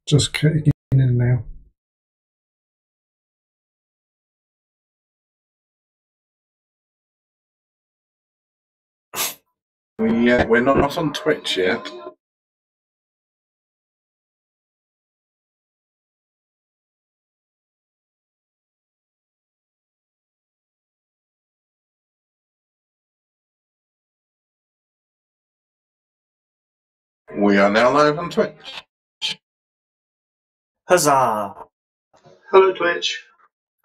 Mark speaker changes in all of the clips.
Speaker 1: Just cutting in now.
Speaker 2: We're not on Twitch yet. We are now live on Twitch.
Speaker 3: Huzzah!
Speaker 4: Hello, Twitch.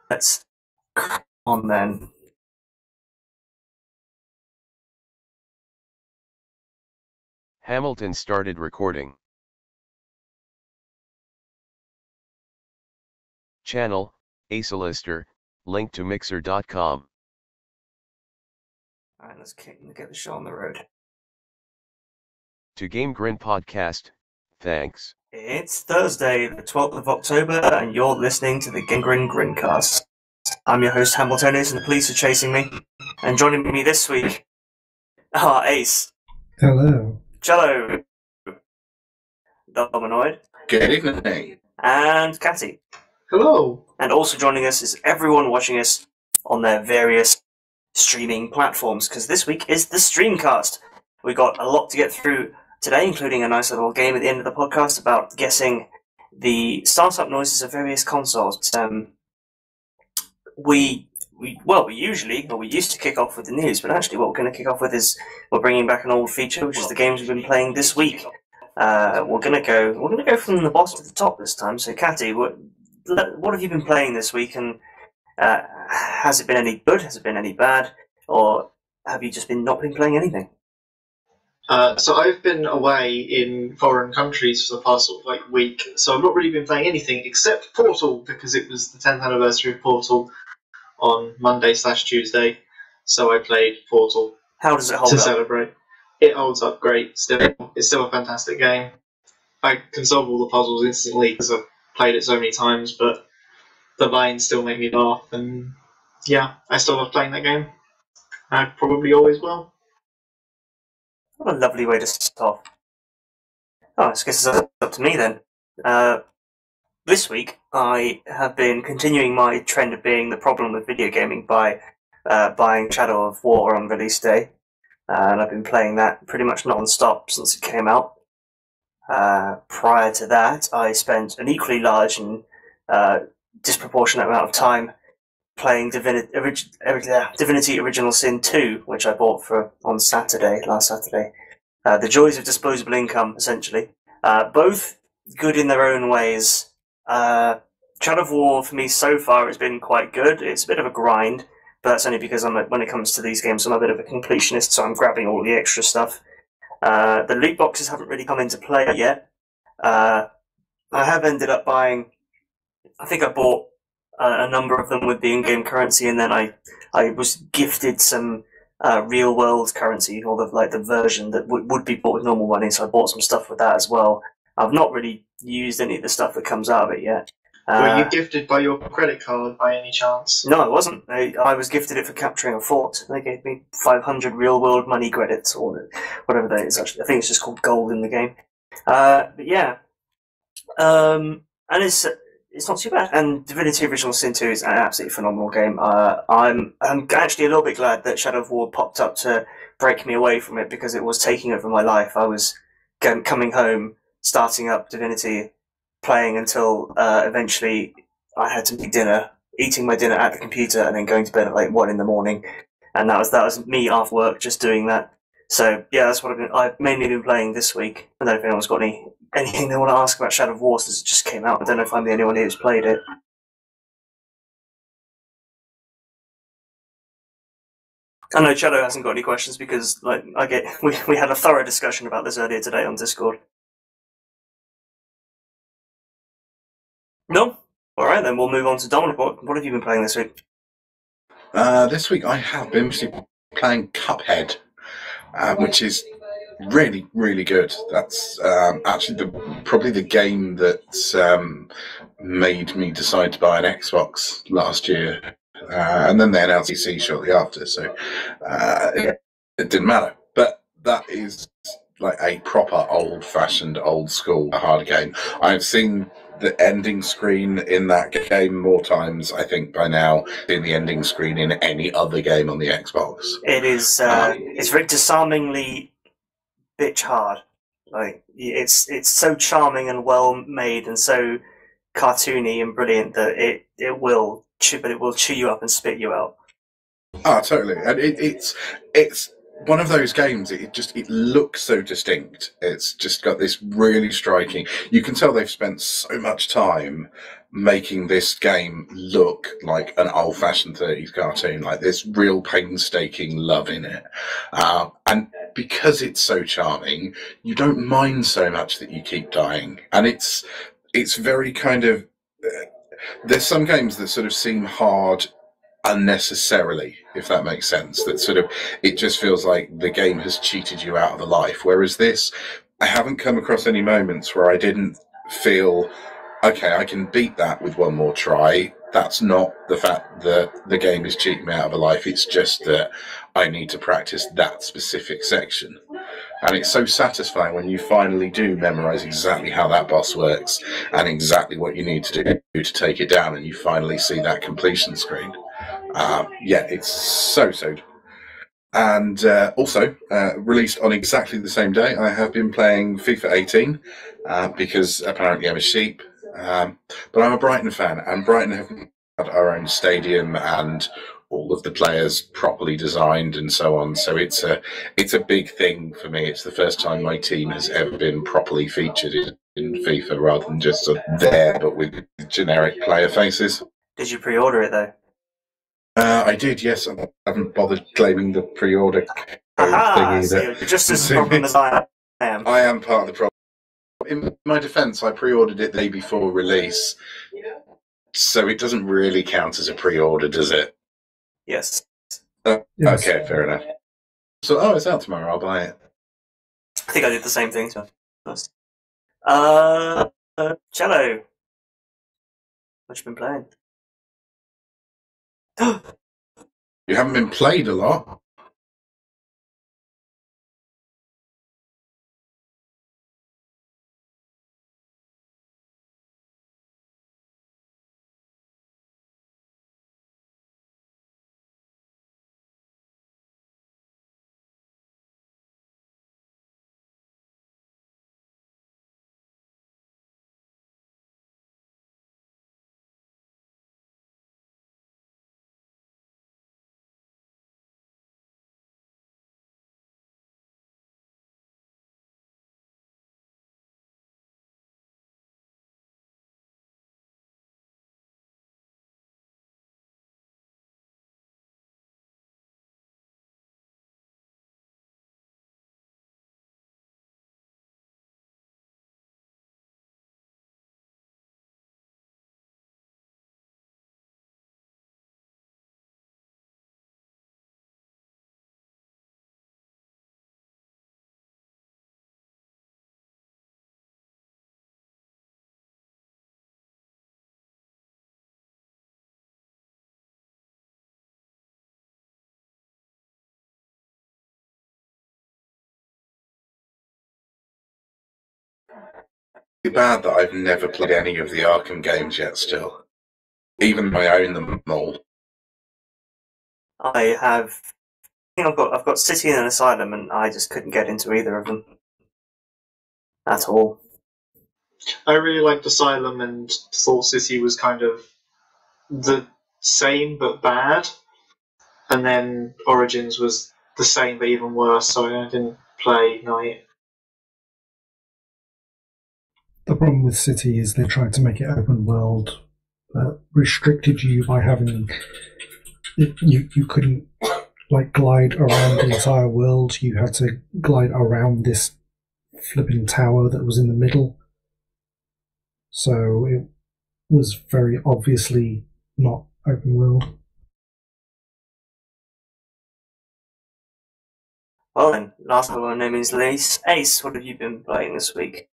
Speaker 3: Let's crack on then.
Speaker 5: Hamilton started recording. Channel, Acelister, link to mixer.com.
Speaker 3: Alright, let's get the show on the road.
Speaker 5: To Game Grin Podcast, thanks.
Speaker 3: It's Thursday, the 12th of October, and you're listening to the GrinCast. I'm your host, Hamiltonius, and the police are chasing me. And joining me this week are Ace.
Speaker 1: Hello.
Speaker 3: Cello. Dominoid.
Speaker 2: Good evening.
Speaker 3: And Catty.
Speaker 4: Hello.
Speaker 3: And also joining us is everyone watching us on their various streaming platforms, because this week is the Streamcast. We got a lot to get through today, including a nice little game at the end of the podcast about guessing the startup noises of various consoles. We used to kick off with the news, but actually what we're going to kick off with is we're bringing back an old feature, which is the games we've been playing this week. We're going to go from the bottom to the top this time. So, Catty, what have you been playing this week, and has it been any good? Has it been any bad, or have you just not been playing anything?
Speaker 4: So I've been away in foreign countries for the past week, so I've not really been playing anything except Portal, because it was the 10th anniversary of Portal on Monday/Tuesday, so I played Portal.
Speaker 3: How does it hold
Speaker 4: to
Speaker 3: up?
Speaker 4: celebrate. It holds up great still. It's still a fantastic game. I can solve all the puzzles instantly because I've played it so many times, but the lines still make me laugh, and yeah, I still love playing that game. I probably always will.
Speaker 3: What a lovely way to start off. Oh, I guess it's up to me then. This week, I have been continuing my trend of being the problem with video gaming by buying Shadow of War on release day. And I've been playing that pretty much non-stop since it came out. Prior to that, I spent an equally large and disproportionate amount of time playing Divinity Original Sin 2, which I bought last Saturday. The joys of disposable income, essentially. Both good in their own ways. Shadow of War, for me, so far, has been quite good. It's a bit of a grind, but that's only because when it comes to these games, I'm a bit of a completionist, so I'm grabbing all the extra stuff. The loot boxes haven't really come into play yet. I have ended up buying... I think I bought a number of them with the in-game currency, and then I was gifted some real-world currency, or the version that would be bought with normal money, so I bought some stuff with that as well. I've not really used any of the stuff that comes out of it yet.
Speaker 4: Were you gifted by your credit card by any chance?
Speaker 3: No, I wasn't. I was gifted it for capturing a fort. They gave me 500 real-world money credits, or whatever that is, actually. I think it's just called gold in the game. But yeah. And it's not too bad. And Divinity Original Sin 2 is an absolutely phenomenal game. I'm actually a little bit glad that Shadow of War popped up to break me away from it, because it was taking over my life. I was coming home, starting up Divinity, playing until eventually I had to make dinner, eating my dinner at the computer, and then going to bed at 1 in the morning. And that was me after work, just doing that. So yeah, that's what I've mainly been playing this week. I don't know if anyone's got anything they want to ask about Shadow of War, since it just came out. I don't know if I'm the only one who's played it. I know Shadow hasn't got any questions, because we had a thorough discussion about this earlier today on Discord. No? Alright, then we'll move on to Dominic. What have you been playing this week?
Speaker 2: This week I have been playing Cuphead, which is really, really good. That's actually probably the game that made me decide to buy an Xbox last year. And then they announced PC shortly after, so it didn't matter. But that is like a proper old-fashioned, old-school hard game. I've seen the ending screen in that game more times, I think, by now, than the ending screen in any other game on the Xbox.
Speaker 3: It is. It's very disarmingly bitch hard. Like it's so charming and well made and so cartoony and brilliant that it will chew you up and spit you out.
Speaker 2: Ah, totally. And it's one of those games. It looks so distinct. It's just got this really striking. You can tell they've spent so much time making this game look like an old-fashioned 30s cartoon. Like there's real painstaking love in it, and because it's so charming, you don't mind so much that you keep dying. And it's very kind of. There's some games that sort of seem hard unnecessarily, if that makes sense, that sort of it just feels like the game has cheated you out of a life, whereas this, I haven't come across any moments where I didn't feel, okay, I can beat that with one more try. That's not the fact that the game is cheating me out of a life, it's just that I need to practice that specific section. And it's so satisfying when you finally do memorize exactly how that boss works and exactly what you need to do to take it down, and you finally see that completion screen. Yeah, it's so. And also, released on exactly the same day, I have been playing FIFA 18, because apparently I'm a sheep. But I'm a Brighton fan, and Brighton have had our own stadium and all of the players properly designed and so on. So it's a big thing for me. It's the first time my team has ever been properly featured in FIFA, rather than just there, but with generic player faces.
Speaker 3: Did you pre-order it though?
Speaker 2: I did, yes. I haven't bothered claiming the pre-order code
Speaker 3: Aha!
Speaker 2: thingy.
Speaker 3: So you're just as problem as I am.
Speaker 2: I am part of the problem. In my defence, I pre-ordered it the day before release, so it doesn't really count as a pre-order, does it?
Speaker 3: Yes.
Speaker 1: Yes.
Speaker 2: Okay, fair enough. So, it's out tomorrow. I'll buy it.
Speaker 3: I think I did the same thing. To be honest. Cello. What you been playing?
Speaker 2: You haven't been played a lot. It's bad that I've never played any of the Arkham games yet still. Even though I own them all.
Speaker 3: I think I've got City and Asylum, and I just couldn't get into either of them at all.
Speaker 4: I really liked Asylum, and Thought City was kind of the same but bad. And then Origins was the same but even worse, so I didn't play Night.
Speaker 1: The problem with City is they tried to make it open world, restricted you by having you couldn't like glide around the entire world. You had to glide around this flipping tower that was in the middle. So it was very obviously not open world.
Speaker 3: Well then, last but by no means least, Ace, what have you been playing this week?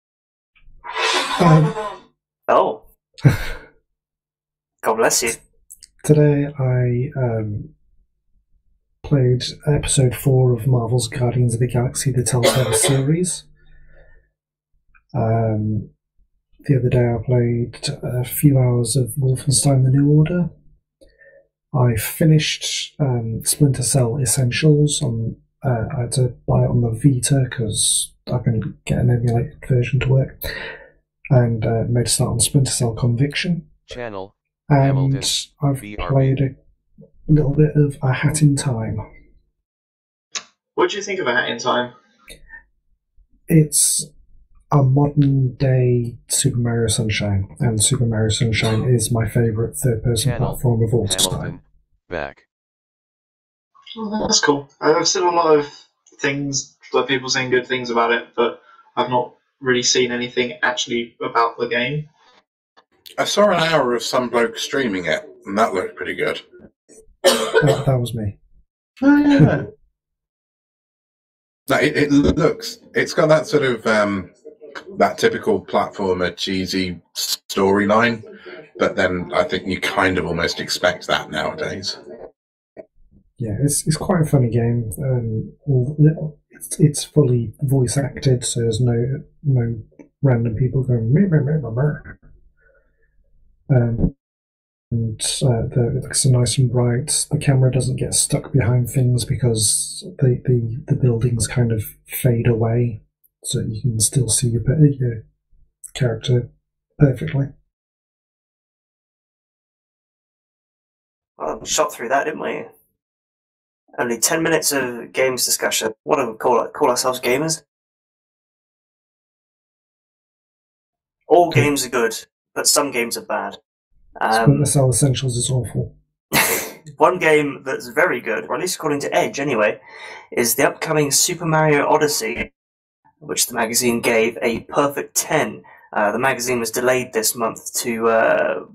Speaker 3: Oh. God bless you.
Speaker 1: Today I played episode 4 of Marvel's Guardians of the Galaxy: The Telltale series. The other day I played a few hours of Wolfenstein: The New Order. I finished Splinter Cell Essentials. I had to buy it on the Vita because I couldn't get an emulated version to work. And made a start on Splinter Cell Conviction.
Speaker 5: Channel.
Speaker 1: And
Speaker 5: Hamilton,
Speaker 1: I've
Speaker 5: BRB.
Speaker 1: played a little bit of A Hat in Time.
Speaker 4: What do you think of A Hat in Time?
Speaker 1: It's a modern day Super Mario Sunshine, and Super Mario Sunshine is my favourite third-person
Speaker 5: Channel.
Speaker 1: platform of all
Speaker 5: Hamilton.
Speaker 1: time.
Speaker 5: Back.
Speaker 4: Oh, that's cool. I've seen a lot of things, like people saying good things about it, but I've not really seen anything actually about the game.
Speaker 2: I saw an hour of some bloke streaming it, and that looked pretty good.
Speaker 1: That was me.
Speaker 2: Oh, yeah. No, it's got that sort of, that typical platformer cheesy storyline, but then I think you kind of almost expect that nowadays.
Speaker 1: Yeah, it's quite a funny game. It's fully voice acted, so there's no random people going meh, meh, meh, meh, meh. It's nice and bright. The camera doesn't get stuck behind things because the buildings kind of fade away, so you can still see your character perfectly.
Speaker 3: Well, we shot through that, didn't we? Only 10 minutes of games discussion. What do we call ourselves, gamers? All games are good, but some games are bad.
Speaker 1: Splinter Cell Essentials is awful.
Speaker 3: One game that's very good, or at least according to Edge anyway, is the upcoming Super Mario Odyssey, which the magazine gave a perfect 10. The magazine was delayed this month to...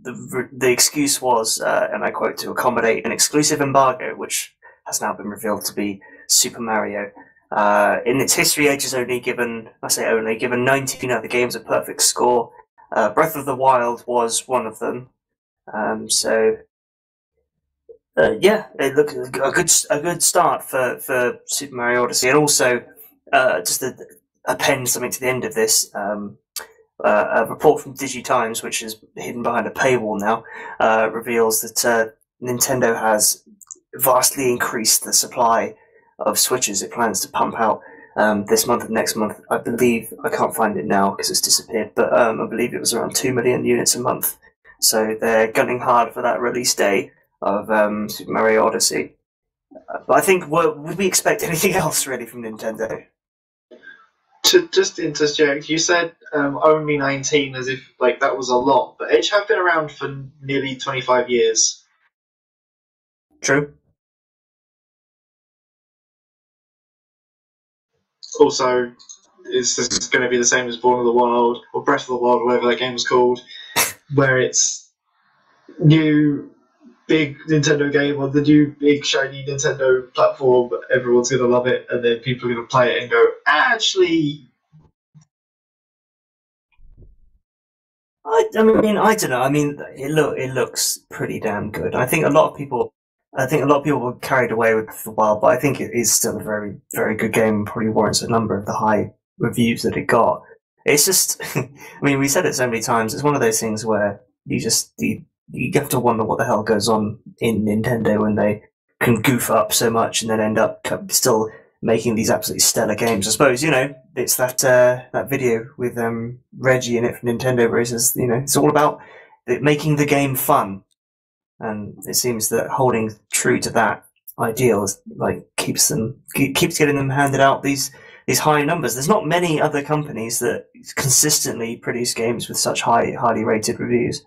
Speaker 3: The excuse was, and I quote, to accommodate an exclusive embargo, which has now been revealed to be Super Mario. In its history, Edge has only given 19 other games a perfect score. Breath of the Wild was one of them. Yeah, it looked a good start for Super Mario Odyssey, and also just to append something to the end of this. A report from DigiTimes, which is hidden behind a paywall now, reveals that Nintendo has vastly increased the supply of Switches it plans to pump out this month and next month. I believe, I can't find it now because it's disappeared, but I believe it was around 2 million units a month. So they're gunning hard for that release day of Super Mario Odyssey. But I think, would we expect anything else really from Nintendo?
Speaker 4: To just interject, you said only 19 as if like that was a lot, but Edge have been around for nearly 25 years.
Speaker 3: True.
Speaker 4: Also, is this going to be the same as Born of the Wild or Breath of the Wild, whatever that game was called, where it's new big Nintendo game or the new big shiny Nintendo platform, everyone's going to love it, and then people are going to play it and go, actually...
Speaker 3: I mean, I don't know. I mean, it looks pretty damn good. I think a lot of people were carried away with the Wild, but I think it is still a very, very good game and probably warrants a number of the high reviews that it got. It's just, I mean, we said it so many times. It's one of those things where you have to wonder what the hell goes on in Nintendo when they can goof up so much and then end up still making these absolutely stellar games. I suppose, it's that video with Reggie in it from Nintendo Racers. It's all about making the game fun, and it seems that holding true to that ideal keeps getting them handed out these high numbers. There's not many other companies that consistently produce games with such highly rated reviews.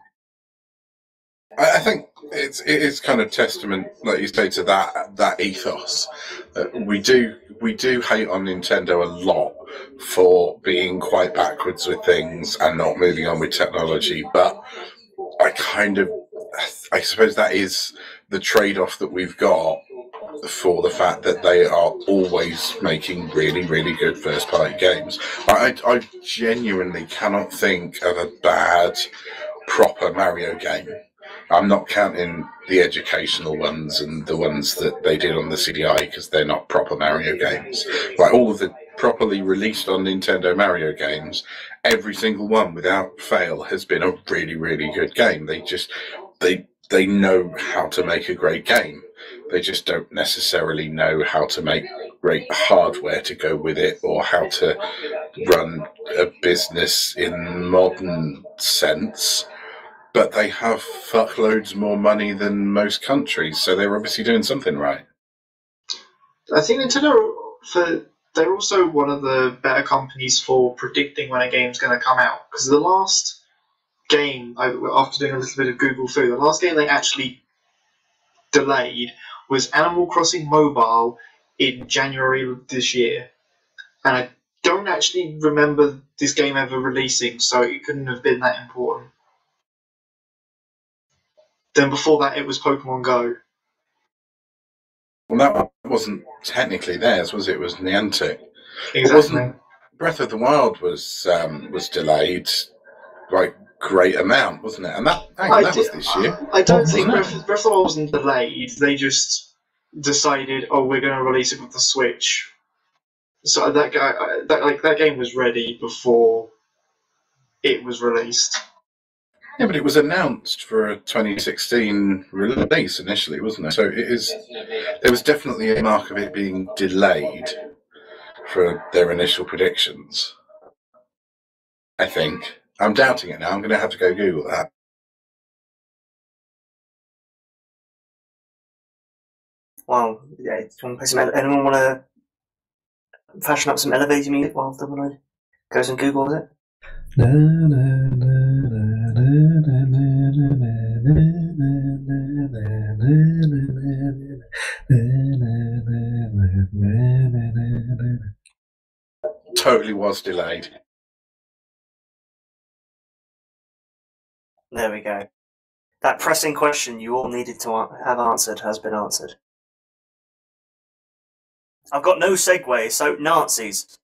Speaker 2: I think it is kind of testament, like you say, to that ethos. We do hate on Nintendo a lot for being quite backwards with things and not moving on with technology, but I suppose that is the trade-off that we've got for the fact that they are always making really, really good first-party games. I genuinely cannot think of a bad, proper Mario game. I'm not counting the educational ones and the ones that they did on the CDI because they're not proper Mario games. Like all of the properly released on Nintendo Mario games, every single one without fail has been a really, really good game. They know how to make a great game. They just don't necessarily know how to make great hardware to go with it or how to run a business in modern sense. But they have fuckloads more money than most countries, so they're obviously doing something right.
Speaker 4: I think Nintendo, they're also one of the better companies for predicting when a game's going to come out. Because the last game, after doing a little bit of Google Foo, the last game they actually delayed was Animal Crossing Mobile in January of this year. And I don't actually remember this game ever releasing, so it couldn't have been that important. Then before that, it was Pokemon Go.
Speaker 2: Well, that wasn't technically theirs, was it? It was Niantic.
Speaker 4: Exactly.
Speaker 2: It wasn't. Breath of the Wild was delayed, like great amount, wasn't it? And that was this year.
Speaker 4: I don't think Breath of the Wild wasn't delayed. They just decided, oh, we're going to release it with the Switch. So that game was ready before it was released.
Speaker 2: Yeah, but it was announced for a 2016 release initially, wasn't it? So there was definitely a mark of it being delayed for their initial predictions. I think. I'm doubting it now. I'm going to have to go Google that.
Speaker 3: Well, yeah, do you want to play some anyone want to fashion up some elevator music while someone goes and Googles it?
Speaker 2: Totally was delayed.
Speaker 3: There we go. That pressing question you all needed to have answered has been answered. I've got no segue, so Nazis.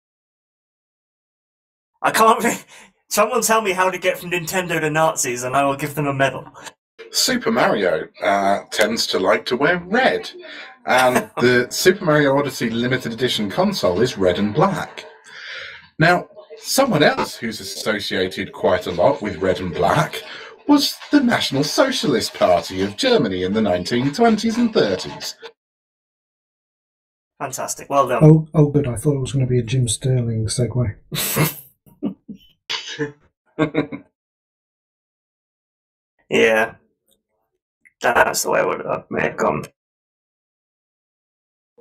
Speaker 3: I can't... Someone tell me how to get from Nintendo to Nazis and I will give them a medal.
Speaker 2: Super Mario tends to like to wear red. And the Super Mario Odyssey limited edition console is red and black. Now, someone else who's associated quite a lot with red and black was the National Socialist Party of Germany in the 1920s and 30s.
Speaker 3: Fantastic, well done.
Speaker 1: Oh, good. I thought it was going to be a Jim Sterling segue.
Speaker 3: Yeah, that's the way I may have gone.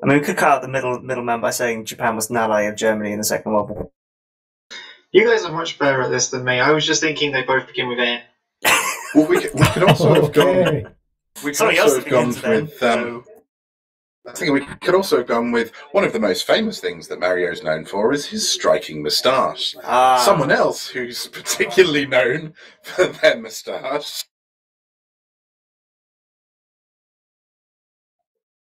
Speaker 3: I mean, we could cut out the middleman by saying Japan was an ally of Germany in the Second World War.
Speaker 4: You guys are much better at this than me. I was just thinking they both begin with N.
Speaker 2: Well, we could also have gone. We could
Speaker 3: Something
Speaker 2: also
Speaker 3: else
Speaker 2: have gone
Speaker 3: begins then,
Speaker 2: with.
Speaker 3: so...
Speaker 2: I think we could also have gone with one of the most famous things that Mario's known for is his striking moustache. Someone else who's particularly known for their moustache.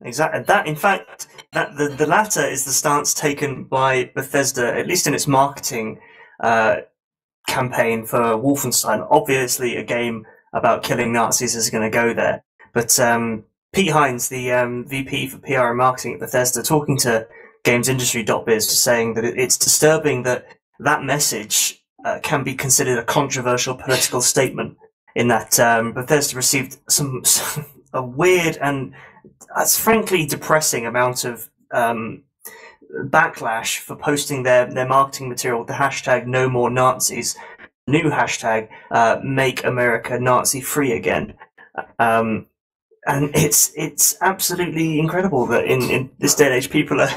Speaker 3: Exactly. That, in fact, the latter is the stance taken by Bethesda, at least in its marketing campaign for Wolfenstein. Obviously, a game about killing Nazis is going to go there, but Pete Hines, the VP for PR and marketing at Bethesda, talking to GamesIndustry.biz, just saying that it's disturbing that message can be considered a controversial political statement. In that Bethesda received a weird and frankly depressing amount of backlash for posting their marketing material with the hashtag No More Nazis, new hashtag Make America Nazi Free Again. And it's absolutely incredible that in this day and age people are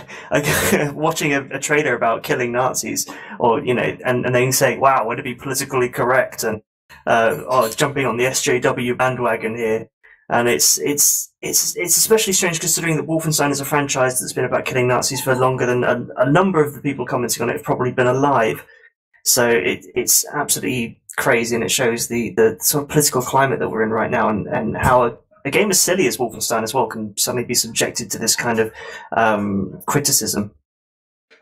Speaker 3: watching a trailer about killing Nazis, or and then saying, "Wow, way to be politically correct," and jumping on the SJW bandwagon here. And it's especially strange considering that Wolfenstein is a franchise that's been about killing Nazis for longer than a number of the people commenting on it have probably been alive. So it's absolutely crazy, and it shows the sort of political climate that we're in right now, and how a game as silly as Wolfenstein as well can suddenly be subjected to this kind of criticism.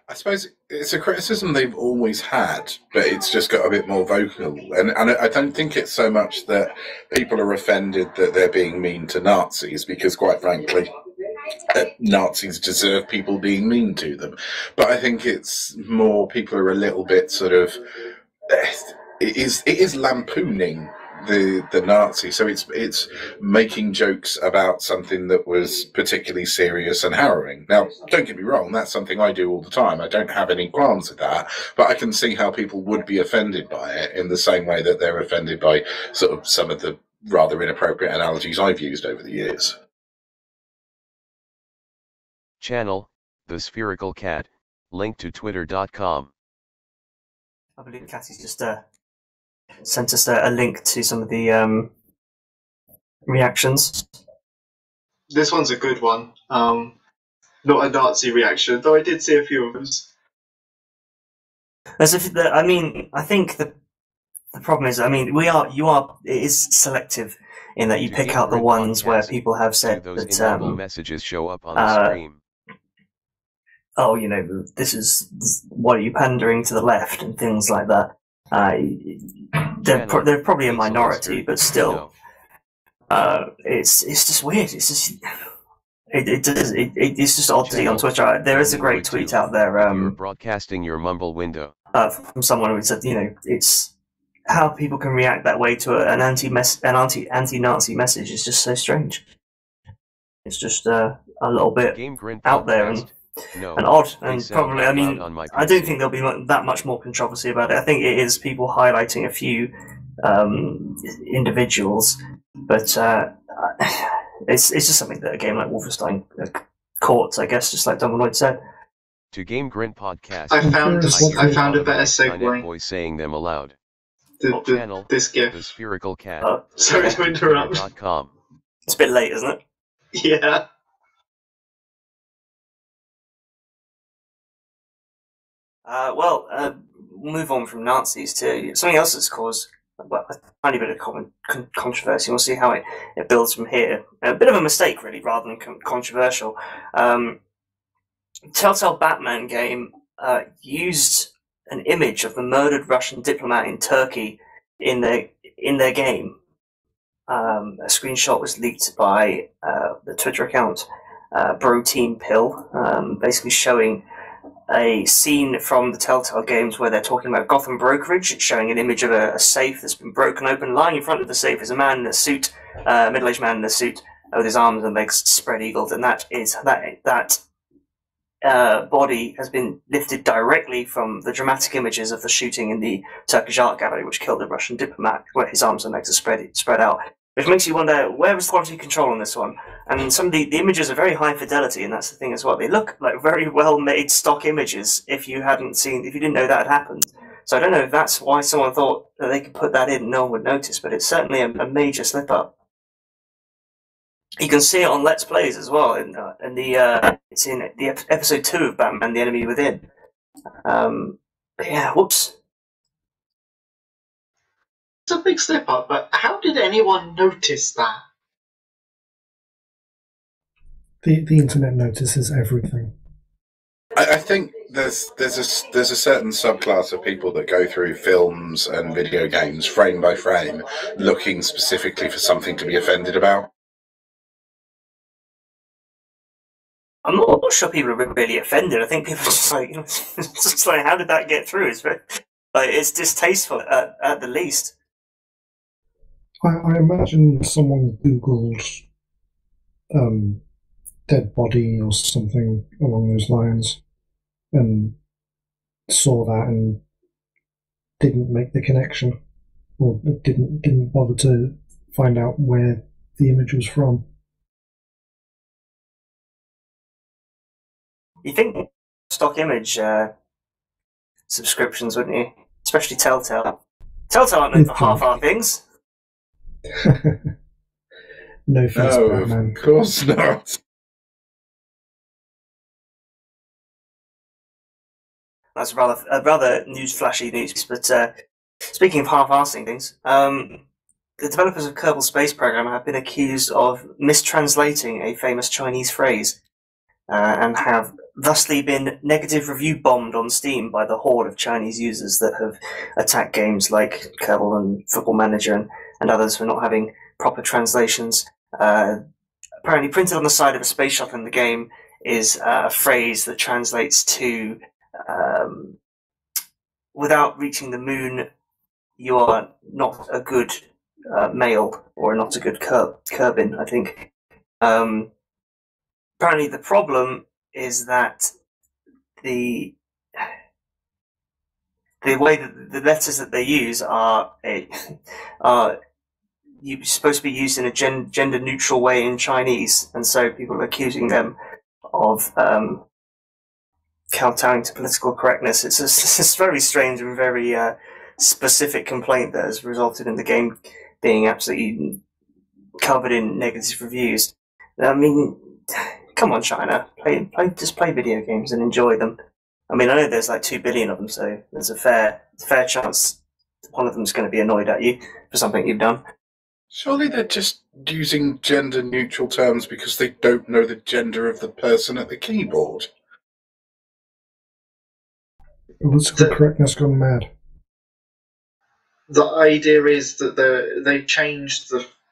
Speaker 2: I suppose it's a criticism they've always had, but it's just got a bit more vocal. And I don't think it's so much that people are offended that they're being mean to Nazis, because quite frankly, Nazis deserve people being mean to them. But I think it's more people are a little bit sort of, it is lampooning the Nazi, so it's making jokes about something that was particularly serious and harrowing. Now, don't get me wrong, that's something I do all the time. I don't have any qualms with that, but I can see how people would be offended by it in the same way that they're offended by sort of some of the rather inappropriate analogies I've used over the years.
Speaker 5: Channel, The Spherical Cat, link to twitter.com.
Speaker 3: I believe Cassie's just sent us a link to some of the reactions.
Speaker 4: This one's a good one. Not a Nazi reaction, though I did see a few of them.
Speaker 3: I think the problem is, it is selective in that you
Speaker 5: To
Speaker 3: pick
Speaker 5: Game
Speaker 3: out the
Speaker 5: Grin
Speaker 3: ones where
Speaker 5: Podcast,
Speaker 3: people have
Speaker 5: Do
Speaker 3: said
Speaker 5: those
Speaker 3: that,
Speaker 5: inaudible messages show up on the stream?
Speaker 3: oh, you know, what are you pandering to the left and things like that. They're probably a minority, but still, it's just weird. It's just it's just oddly on Twitter. There is a great tweet out there.
Speaker 5: You're broadcasting your mumble window.
Speaker 3: From someone who said, you know, it's how people can react that way to an anti-Nazi message is just so strange. It's just a little bit out there and odd, and probably, I don't think there'll be that much more controversy about it. I think it is people highlighting a few individuals, but it's just something that a game like Wolfenstein caught, I guess, just like Don Lloyd said.
Speaker 5: To Game Grin Podcast,
Speaker 4: I found a better segue.
Speaker 5: Voice saying them aloud.
Speaker 4: Channel, this GIF.
Speaker 5: The Spherical Cat.
Speaker 4: Sorry to interrupt.
Speaker 3: It's a bit late, isn't it?
Speaker 4: Yeah.
Speaker 3: We'll move on from Nazis to something else that's caused a tiny bit of controversy. We'll see how it builds from here. A bit of a mistake, really, rather than controversial. Telltale Batman game used an image of the murdered Russian diplomat in Turkey in their game. A screenshot was leaked by the Twitter account Bro Team Pill, basically showing a scene from the Telltale games where they're talking about Gotham Brokerage. It's showing an image of a safe that's been broken open. Lying in front of the safe is a man in a suit, middle-aged man in a suit with his arms and legs spread-eagled, and that body has been lifted directly from the dramatic images of the shooting in the Turkish art gallery, which killed the Russian diplomat, where his arms and legs are spread out. Which makes you wonder, where was the quality control on this one? And some of the images are very high fidelity, and that's the thing as well. They look like very well-made stock images if you didn't know that had happened. So I don't know if that's why someone thought that they could put that in and no one would notice, but it's certainly a major slip-up. You can see it on Let's Plays as well. It's in the episode 2 of Batman: The Enemy Within. But yeah, whoops.
Speaker 4: It's a big slip up, but how did anyone notice that?
Speaker 1: The internet notices everything.
Speaker 2: I think there's a certain subclass of people that go through films and video games frame by frame, looking specifically for something to be offended about.
Speaker 3: I'm not sure people are really offended. I think people are just like, it's just like, how did that get through? It's distasteful at the least.
Speaker 1: I imagine someone Googled dead body or something along those lines and saw that and didn't make the connection, or didn't bother to find out where the image was from.
Speaker 3: You think stock image subscriptions, wouldn't you? Especially Telltale. Telltale aren't known for half-our things.
Speaker 1: No offense, Batman.
Speaker 2: Of course not.
Speaker 3: That's a rather flashy news. But speaking of half-arsing things, the developers of Kerbal Space Program have been accused of mistranslating a famous Chinese phrase and have thusly been negative review bombed on Steam by the horde of Chinese users that have attacked games like Kerbal and Football Manager and others for not having proper translations. Apparently printed on the side of a space shuttle in the game is a phrase that translates to without reaching the moon, you are not a good male, or not a good Kerbin, I think. Apparently the problem is that the way that the letters that they use are supposed to be used in a gender neutral way in Chinese, and so people are accusing them of kowtowing to political correctness. It's a very strange and very specific complaint that has resulted in the game being absolutely covered in negative reviews. I mean, come on, China, just play video games and enjoy them. I mean, I know there's like 2 billion of them, so there's a fair chance one of them's going to be annoyed at you for something you've done.
Speaker 2: Surely they're just using gender-neutral terms because they don't know the gender of the person at the keyboard.
Speaker 1: Political correctness gone mad.
Speaker 4: The idea is that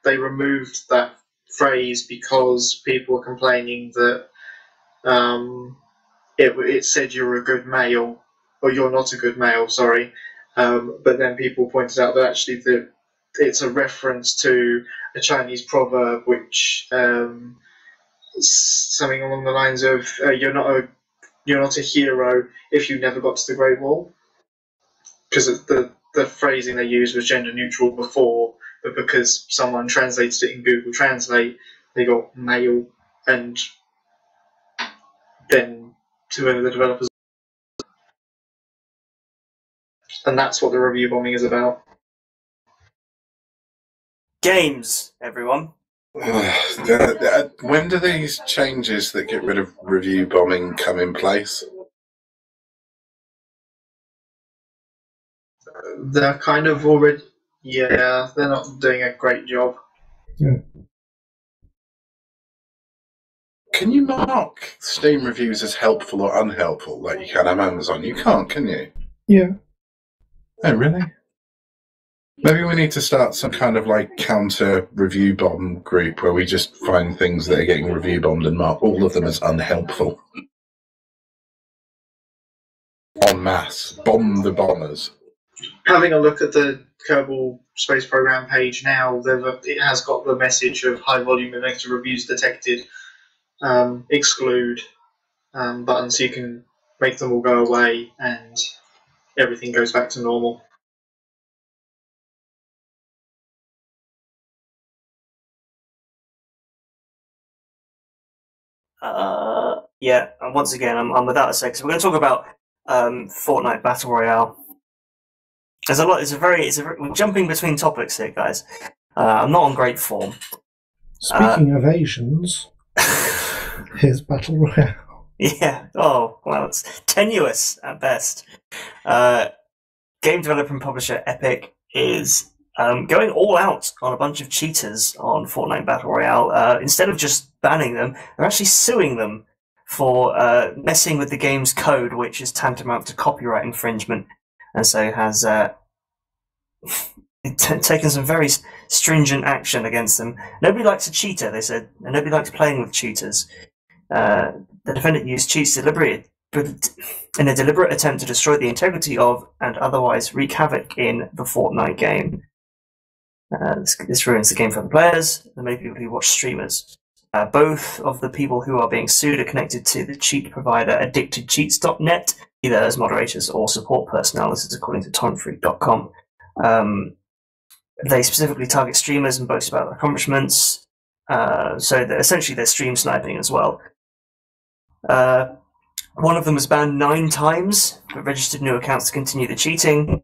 Speaker 4: they removed that phrase because people were complaining that it said you're a good male, or you're not a good male, sorry. But then people pointed out that actually it's a reference to a Chinese proverb which something along the lines of you're not a hero if you never got to the Great Wall, because the phrasing they used was gender neutral before, but because someone translated it in Google Translate, they got male, and then to the developers, and that's what the review bombing is about.
Speaker 3: Games, everyone.
Speaker 2: When do these changes that get rid of review bombing come in place?
Speaker 4: They're kind of already, yeah, they're not doing a great job.
Speaker 1: Yeah.
Speaker 2: Can you mark Steam reviews as helpful or unhelpful like you can on Amazon? You can't, can you?
Speaker 1: Yeah.
Speaker 2: Oh, really? Maybe we need to start some kind of like counter review bomb group where we just find things that are getting review bombed and mark all of them as unhelpful. En masse. Bomb the bombers.
Speaker 4: Having a look at the Kerbal Space Program page now, it has got the message of high volume of negative reviews detected, exclude button, so you can make them all go away and everything goes back to normal.
Speaker 3: Yeah, and once again, I'm without a sec. So we're going to talk about Fortnite Battle Royale. We're jumping between topics here, guys. I'm not on great form.
Speaker 1: Speaking of Asians, here's Battle Royale.
Speaker 3: Yeah. Oh, well, it's tenuous at best. Game developer and publisher Epic is going all out on a bunch of cheaters on Fortnite Battle Royale. Instead of just banning them, they're actually suing them for messing with the game's code, which is tantamount to copyright infringement, and so has taken some very stringent action against them. Nobody likes a cheater, they said, and nobody likes playing with cheaters. The defendant used cheats deliberately in a deliberate attempt to destroy the integrity of and otherwise wreak havoc in the Fortnite game. This ruins the game for the players and many people who watch streamers. Both of the people who are being sued are connected to the cheat provider addictedcheats.net, either as moderators or support personnel. This is according to torrentfreak.com. They specifically target streamers and boast about their accomplishments, so essentially they're stream sniping as well. One of them was banned 9 times, but registered new accounts to continue the cheating,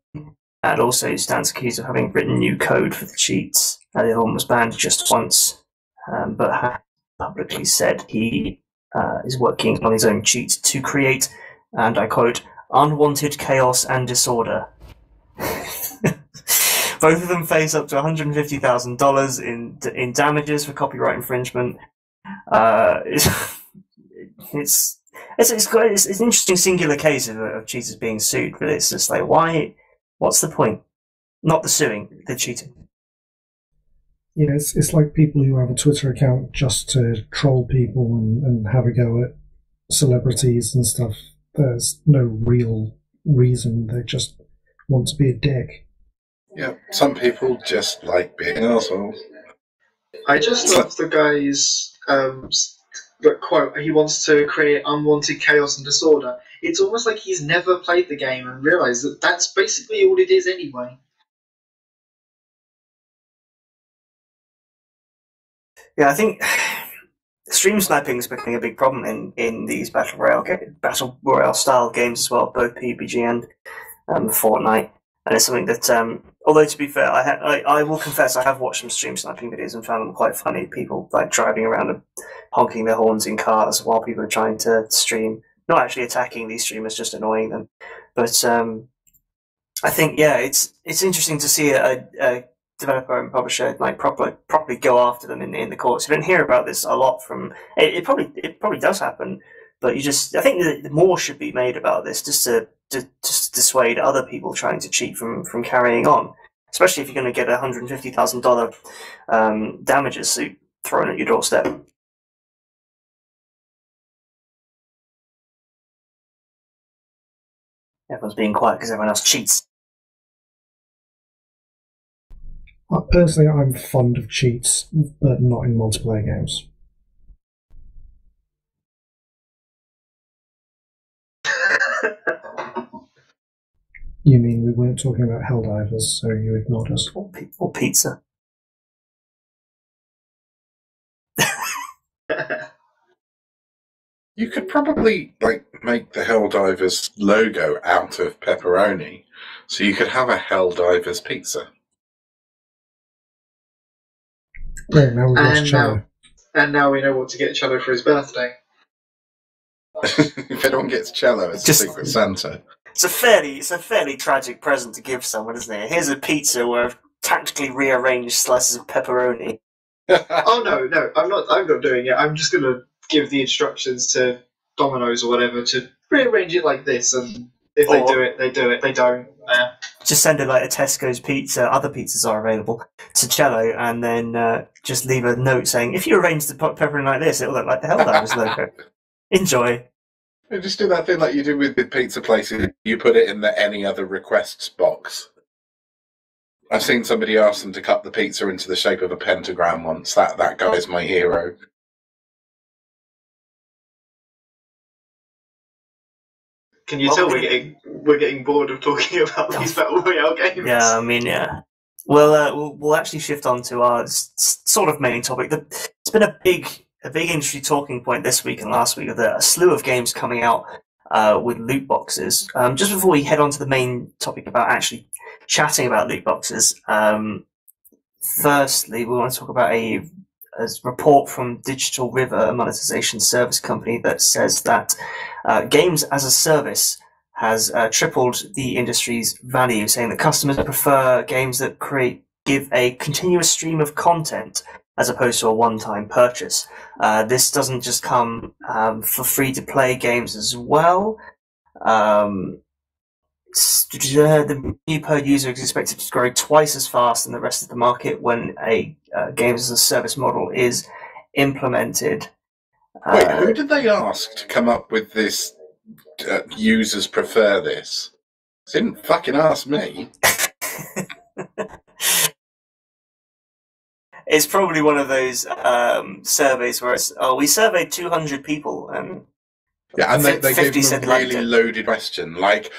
Speaker 3: and also stands accused of having written new code for the cheats. The other one was banned just once, but has publicly said he is working on his own cheat to create, and I quote, unwanted chaos and disorder. Both of them face up to $150,000 in damages for copyright infringement. It's it's an interesting singular case of cheaters being sued, but it's just like, why? What's the point? Not the suing, the cheating.
Speaker 1: Yeah, it's like people who have a Twitter account just to troll people and have a go at celebrities and stuff. There's no real reason. They just want to be a dick.
Speaker 2: Yeah, some people just like being assholes.
Speaker 4: I just love the guy's quote. He wants to create unwanted chaos and disorder. It's almost like he's never played the game and realised that that's basically all it is anyway.
Speaker 3: Yeah, I think stream sniping is becoming a big problem in these battle royale style games as well, both PUBG and Fortnite. And it's something that, although to be fair, I will confess I have watched some stream sniping videos and found them quite funny. People like driving around and honking their horns in cars while people are trying to stream, not actually attacking these streamers, just annoying them. But I think it's interesting to see a developer and publisher like properly go after them in the courts. You don't hear about this a lot from it. Probably does happen, but I think that more should be made about this just to dissuade other people trying to cheat from carrying on. Especially if you're going to get a $150,000 damages suit thrown at your doorstep. Everyone's being quiet because everyone else cheats.
Speaker 1: Personally, I'm fond of cheats, but not in multiplayer games. You mean we weren't talking about Helldivers, so you ignored us?
Speaker 3: Or pizza.
Speaker 2: You could probably make the Helldivers logo out of pepperoni, so you could have a Helldivers pizza.
Speaker 1: Great, now we've lost Cello.
Speaker 4: And now we know what to get Cello for his birthday.
Speaker 2: If anyone gets Cello, it's a Secret Santa.
Speaker 3: It's a fairly tragic present to give someone, isn't it? Here's a pizza where I've tactically rearranged slices of pepperoni.
Speaker 4: Oh no, I'm not doing it. I'm just gonna give the instructions to Domino's or whatever to rearrange it like this, and if they do it, they do it. They don't.
Speaker 3: Just send it like a Tesco's pizza. Other pizzas are available to Cello, and then just leave a note saying, "If you arrange the pepperoni like this, it'll look like the Helldivers logo. Enjoy."
Speaker 2: You just do that thing like you do with pizza places. You put it in the any other requests box. I've seen somebody ask them to cut the pizza into the shape of a pentagram once. That guy's my hero.
Speaker 4: Can you tell we're getting bored of talking about these battle royale games?
Speaker 3: Yeah, I mean, yeah. We'll actually shift on to our sort of main topic. It's been a big industry talking point this week and last week of a slew of games coming out with loot boxes. Just before we head on to the main topic about actually chatting about loot boxes, firstly, we want to talk about a report from Digital River, a monetization service company, that says that games as a service has tripled the industry's value, saying that customers prefer games that give a continuous stream of content as opposed to a one-time purchase. This doesn't just come for free-to-play games as well. The new per user is expected to grow twice as fast than the rest of the market when a games as a service model is implemented.
Speaker 2: Wait, who did they ask to come up with this? Users prefer this. They didn't fucking ask me.
Speaker 3: It's probably one of those surveys where it's, we surveyed 200 people and
Speaker 2: they gave them a really
Speaker 3: liked it.
Speaker 2: loaded question, like,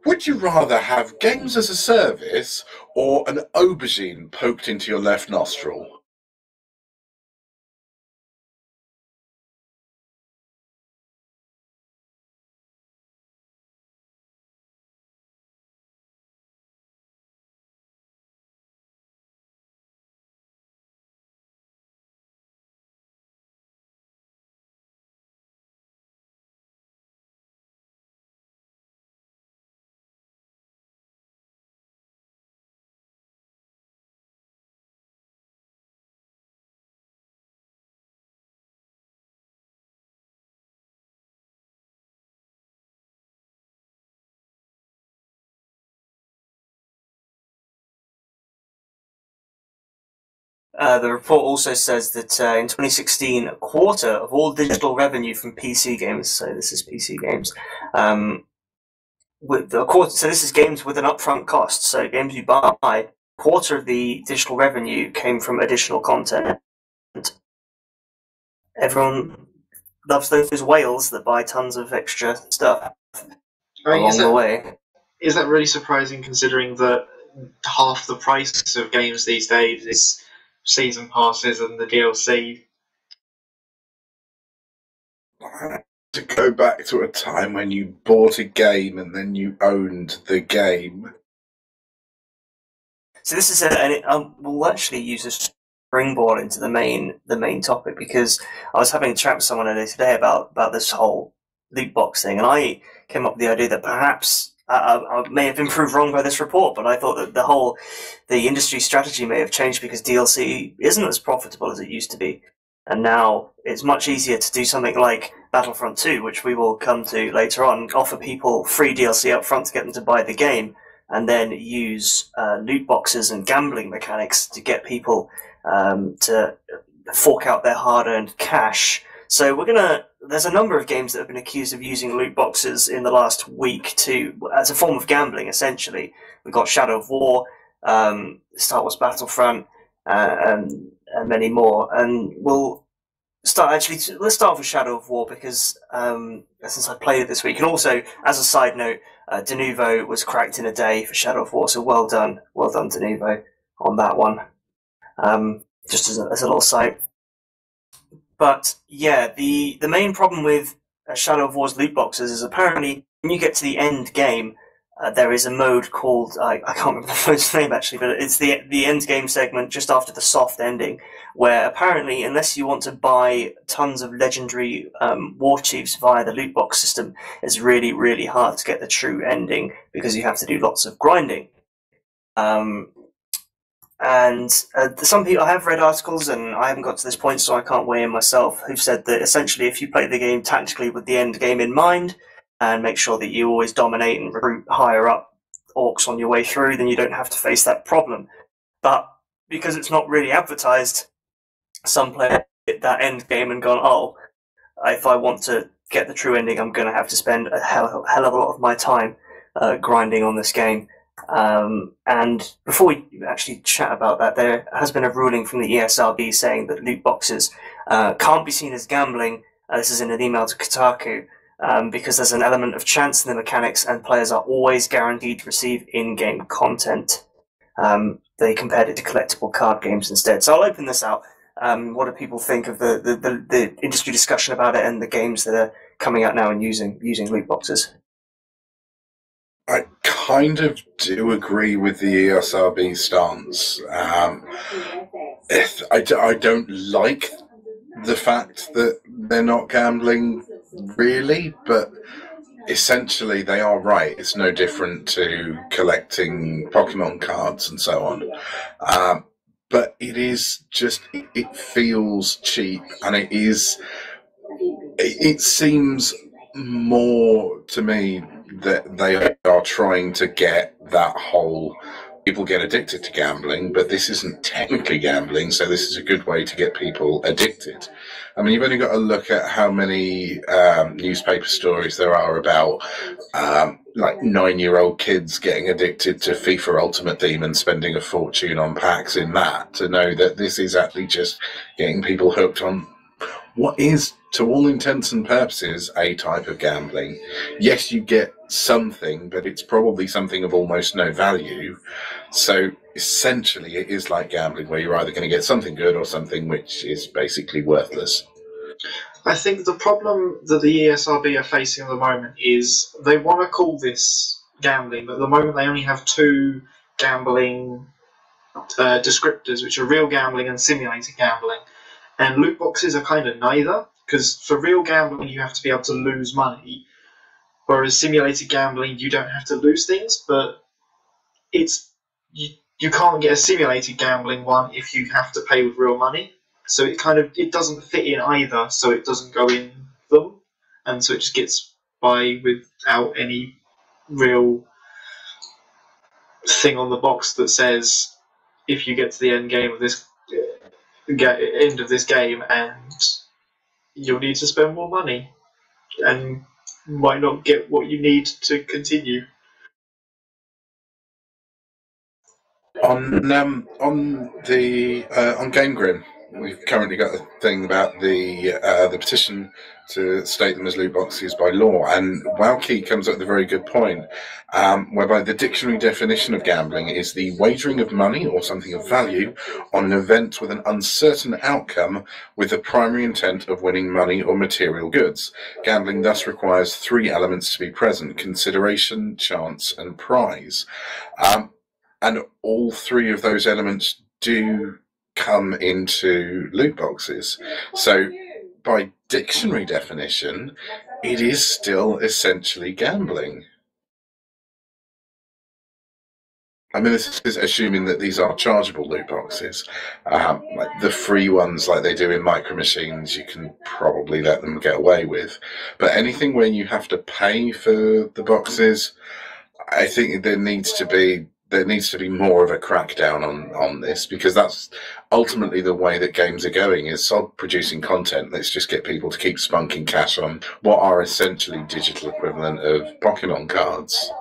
Speaker 2: would you rather have games as a service or an aubergine poked into your left nostril?
Speaker 3: the report also says that in 2016, a quarter of all digital revenue from PC games, so this is PC games, so this is games with an upfront cost, so games you buy, a quarter of the digital revenue came from additional content. Everyone loves those whales that buy tons of extra stuff along the way.
Speaker 4: Is that really surprising, considering that half the price of games these days is season passes and the DLC?
Speaker 2: To go back to a time when you bought a game and then you owned the game.
Speaker 3: So this is we'll actually use a springboard into the main topic, because I was having a chat with someone today about this whole loot box thing, and I came up with the idea that perhaps I may have been proved wrong by this report, but I thought that the industry strategy may have changed because DLC isn't as profitable as it used to be. And now it's much easier to do something like Battlefront 2, which we will come to later on, offer people free DLC up front to get them to buy the game, and then use loot boxes and gambling mechanics to get people to fork out their hard-earned cash. So there's a number of games that have been accused of using loot boxes in the last week as a form of gambling, essentially. We've got Shadow of War, Star Wars Battlefront, and many more. And let's start off with Shadow of War, because since I played it this week, and also as a side note, Denuvo was cracked in a day for Shadow of War, so well done Denuvo on that one. Just as a little side. But yeah, the main problem with Shadow of War's loot boxes is apparently when you get to the end game, there is a mode called, I can't remember the mode's name actually, but it's the end game segment just after the soft ending, where apparently, unless you want to buy tons of legendary war chiefs via the loot box system, it's really, really hard to get the true ending, because you have to do lots of grinding. And some people, I have read articles, and I haven't got to this point, so I can't weigh in myself, who've said that essentially if you play the game tactically with the end game in mind, and make sure that you always dominate and recruit higher up orcs on your way through, then you don't have to face that problem. But because it's not really advertised, some players hit that end game and gone, oh, if I want to get the true ending, I'm going to have to spend a hell of a lot of my time grinding on this game. And before we actually chat about that, there has been a ruling from the ESRB saying that loot boxes can't be seen as gambling. This is in an email to Kotaku, because there's an element of chance in the mechanics, and players are always guaranteed to receive in-game content. They compared it to collectible card games instead. So I'll open this out. What do people think of the industry discussion about it and the games that are coming out now and using loot boxes?
Speaker 2: I kind of do agree with the ESRB stance. I don't like the fact that they're not gambling, really, but essentially they are right. It's no different to collecting Pokemon cards and so on. But it is just, it feels cheap, and it seems more to me that they are trying to get that whole people get addicted to gambling, but this isn't technically gambling, so this is a good way to get people addicted. I mean, you've only got to look at how many newspaper stories there are about like 9-year-old kids getting addicted to FIFA Ultimate Team and spending a fortune on packs in that, to know that this is actually just getting people hooked on what is, to all intents and purposes, a type of gambling. Yes, you get something, but it's probably something of almost no value. So essentially it is like gambling, where you're either going to get something good or something which is basically worthless.
Speaker 4: I think the problem that the ESRB are facing at the moment is they want to call this gambling, but at the moment they only have two gambling descriptors, which are real gambling and simulated gambling. And loot boxes are kind of neither, because for real gambling you have to be able to lose money, whereas simulated gambling you don't have to lose things, but you can't get a simulated gambling one if you have to pay with real money. So it doesn't fit in either, so it doesn't go in them, and so it just gets by without any real thing on the box that says if you get to the end game of this end of this game, and you'll need to spend more money, and might not get what you need to continue.
Speaker 2: On Game Grin, we've currently got a thing about the petition to state them as loot boxes by law, and Wowkey comes up with a very good point, whereby the dictionary definition of gambling is the wagering of money or something of value on an event with an uncertain outcome with the primary intent of winning money or material goods. Gambling thus requires three elements to be present: consideration, chance, and prize. And all three of those elements do come into loot boxes. So by dictionary definition, it is still essentially gambling. I mean, this is assuming that these are chargeable loot boxes. Like the free ones, like they do in Micro Machines, you can probably let them get away with. But anything where you have to pay for the boxes, I think there needs to be more of a crackdown on this, because that's ultimately the way that games are going, is sod producing content. Let's just get people to keep spunking cash on what are essentially digital equivalent of Pokemon cards.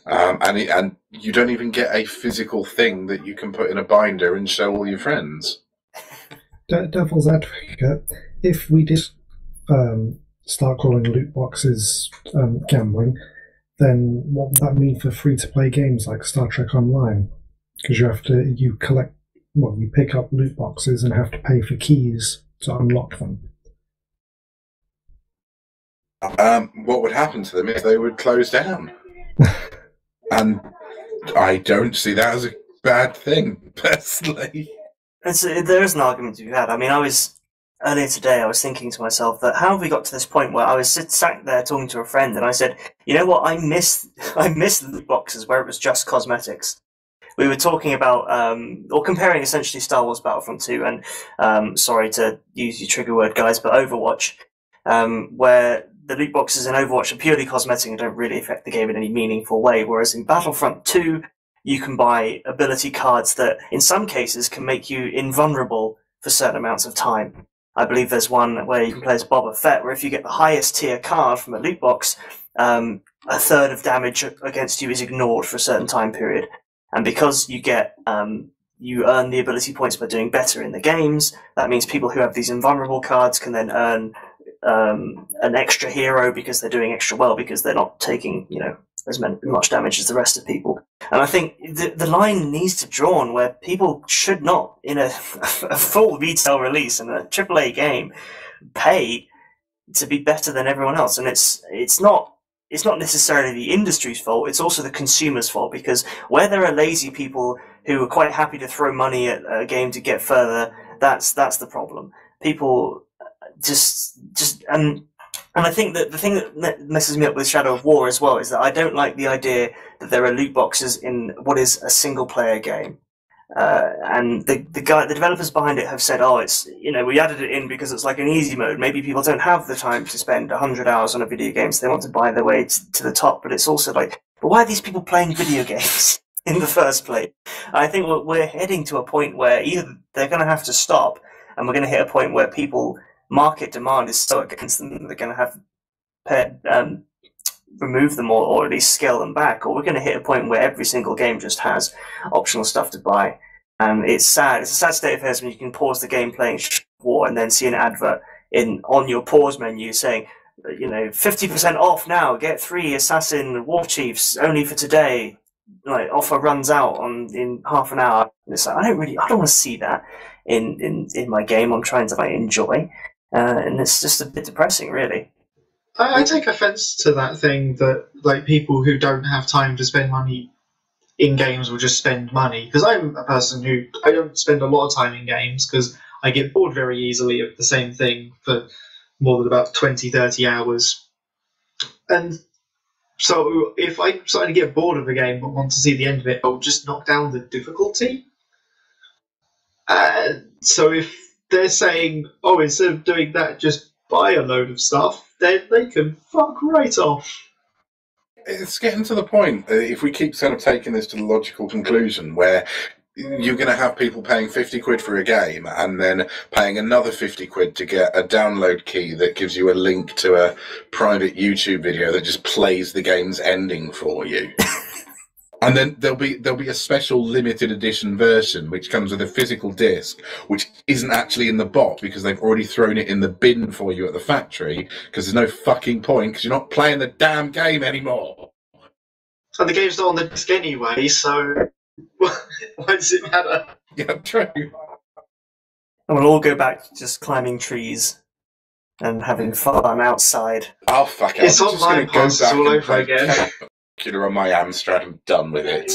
Speaker 2: And you don't even get a physical thing that you can put in a binder and show all your friends.
Speaker 1: Devil's advocate, if we did start calling loot boxes gambling, then what would that mean for free-to-play games like Star Trek Online? Because you pick up loot boxes and have to pay for keys to unlock them.
Speaker 2: What would happen to them if they would close down? And I don't see that as a bad thing, personally.
Speaker 3: There is an argument to be had. I mean, earlier today, I was thinking to myself that how have we got to this point where I was sat there talking to a friend, and I said, you know what, I miss loot boxes where it was just cosmetics. We were talking about, or comparing essentially Star Wars Battlefront 2 and, sorry to use your trigger word, guys, but Overwatch, where the loot boxes in Overwatch are purely cosmetic and don't really affect the game in any meaningful way, whereas in Battlefront 2, you can buy ability cards that, in some cases, can make you invulnerable for certain amounts of time. I believe there's one where you can play as Boba Fett, where if you get the highest tier card from a loot box, a third of damage against you is ignored for a certain time period. And because you get, you earn the ability points by doing better in the games, that means people who have these invulnerable cards can then earn an extra hero because they're doing extra well, because they're not taking, as much damage as the rest of people. And I think the line needs to be drawn where people should not, in a full retail release in a AAA game, pay to be better than everyone else. And it's not necessarily the industry's fault, it's also the consumer's fault, because where there are lazy people who are quite happy to throw money at a game to get further, that's the problem. People and I think that the thing that messes me up with Shadow of War as well is that I don't like the idea that there are loot boxes in what is a single-player game. And the developers behind it have said, it's, we added it in because it's like an easy mode. Maybe people don't have the time to spend 100 hours on a video game, so they want to buy their way to the top. But it's also like, but why are these people playing video games in the first place? I think we're heading to a point where either they're going to have to stop, and we're going to hit a point where market demand is so against them that they're going to have to remove them or at least scale them back, or we're going to hit a point where every single game just has optional stuff to buy. And it's sad. It's a sad state of affairs when you can pause the game playing War and then see an advert on your pause menu saying, 50% off now, get 3 Assassin War Chiefs only for today. Like, offer runs out in half an hour. And it's like, I don't want to see that in my game I'm trying to enjoy. And it's just a bit depressing, really.
Speaker 4: I take offence to that thing that people who don't have time to spend money in games will just spend money. Because I'm a person who I don't spend a lot of time in games because I get bored very easily of the same thing for more than about 20-30 hours. And so if I'm starting to get bored of the game but want to see the end of it, I'll just knock down the difficulty. So if they're saying, instead of doing that, just buy a load of stuff, then they can fuck right off.
Speaker 2: It's getting to the point, if we keep sort of taking this to the logical conclusion, where you're going to have people paying 50 quid for a game and then paying another 50 quid to get a download key that gives you a link to a private YouTube video that just plays the game's ending for you. And then there'll be a special limited edition version which comes with a physical disc, which isn't actually in the box because they've already thrown it in the bin for you at the factory because there's no fucking point because you're not playing the damn game anymore.
Speaker 4: And the game's not on the disc anyway, so why does it matter?
Speaker 2: Yeah, true.
Speaker 3: And we'll all go back to just climbing trees and having fun outside.
Speaker 2: Oh, fuck it.
Speaker 4: It's
Speaker 2: I'm just going
Speaker 4: online
Speaker 2: to go
Speaker 4: passes
Speaker 2: back
Speaker 4: all
Speaker 2: and
Speaker 4: over
Speaker 2: play
Speaker 4: again.
Speaker 2: Killer on my Amstrad. I'm done with it.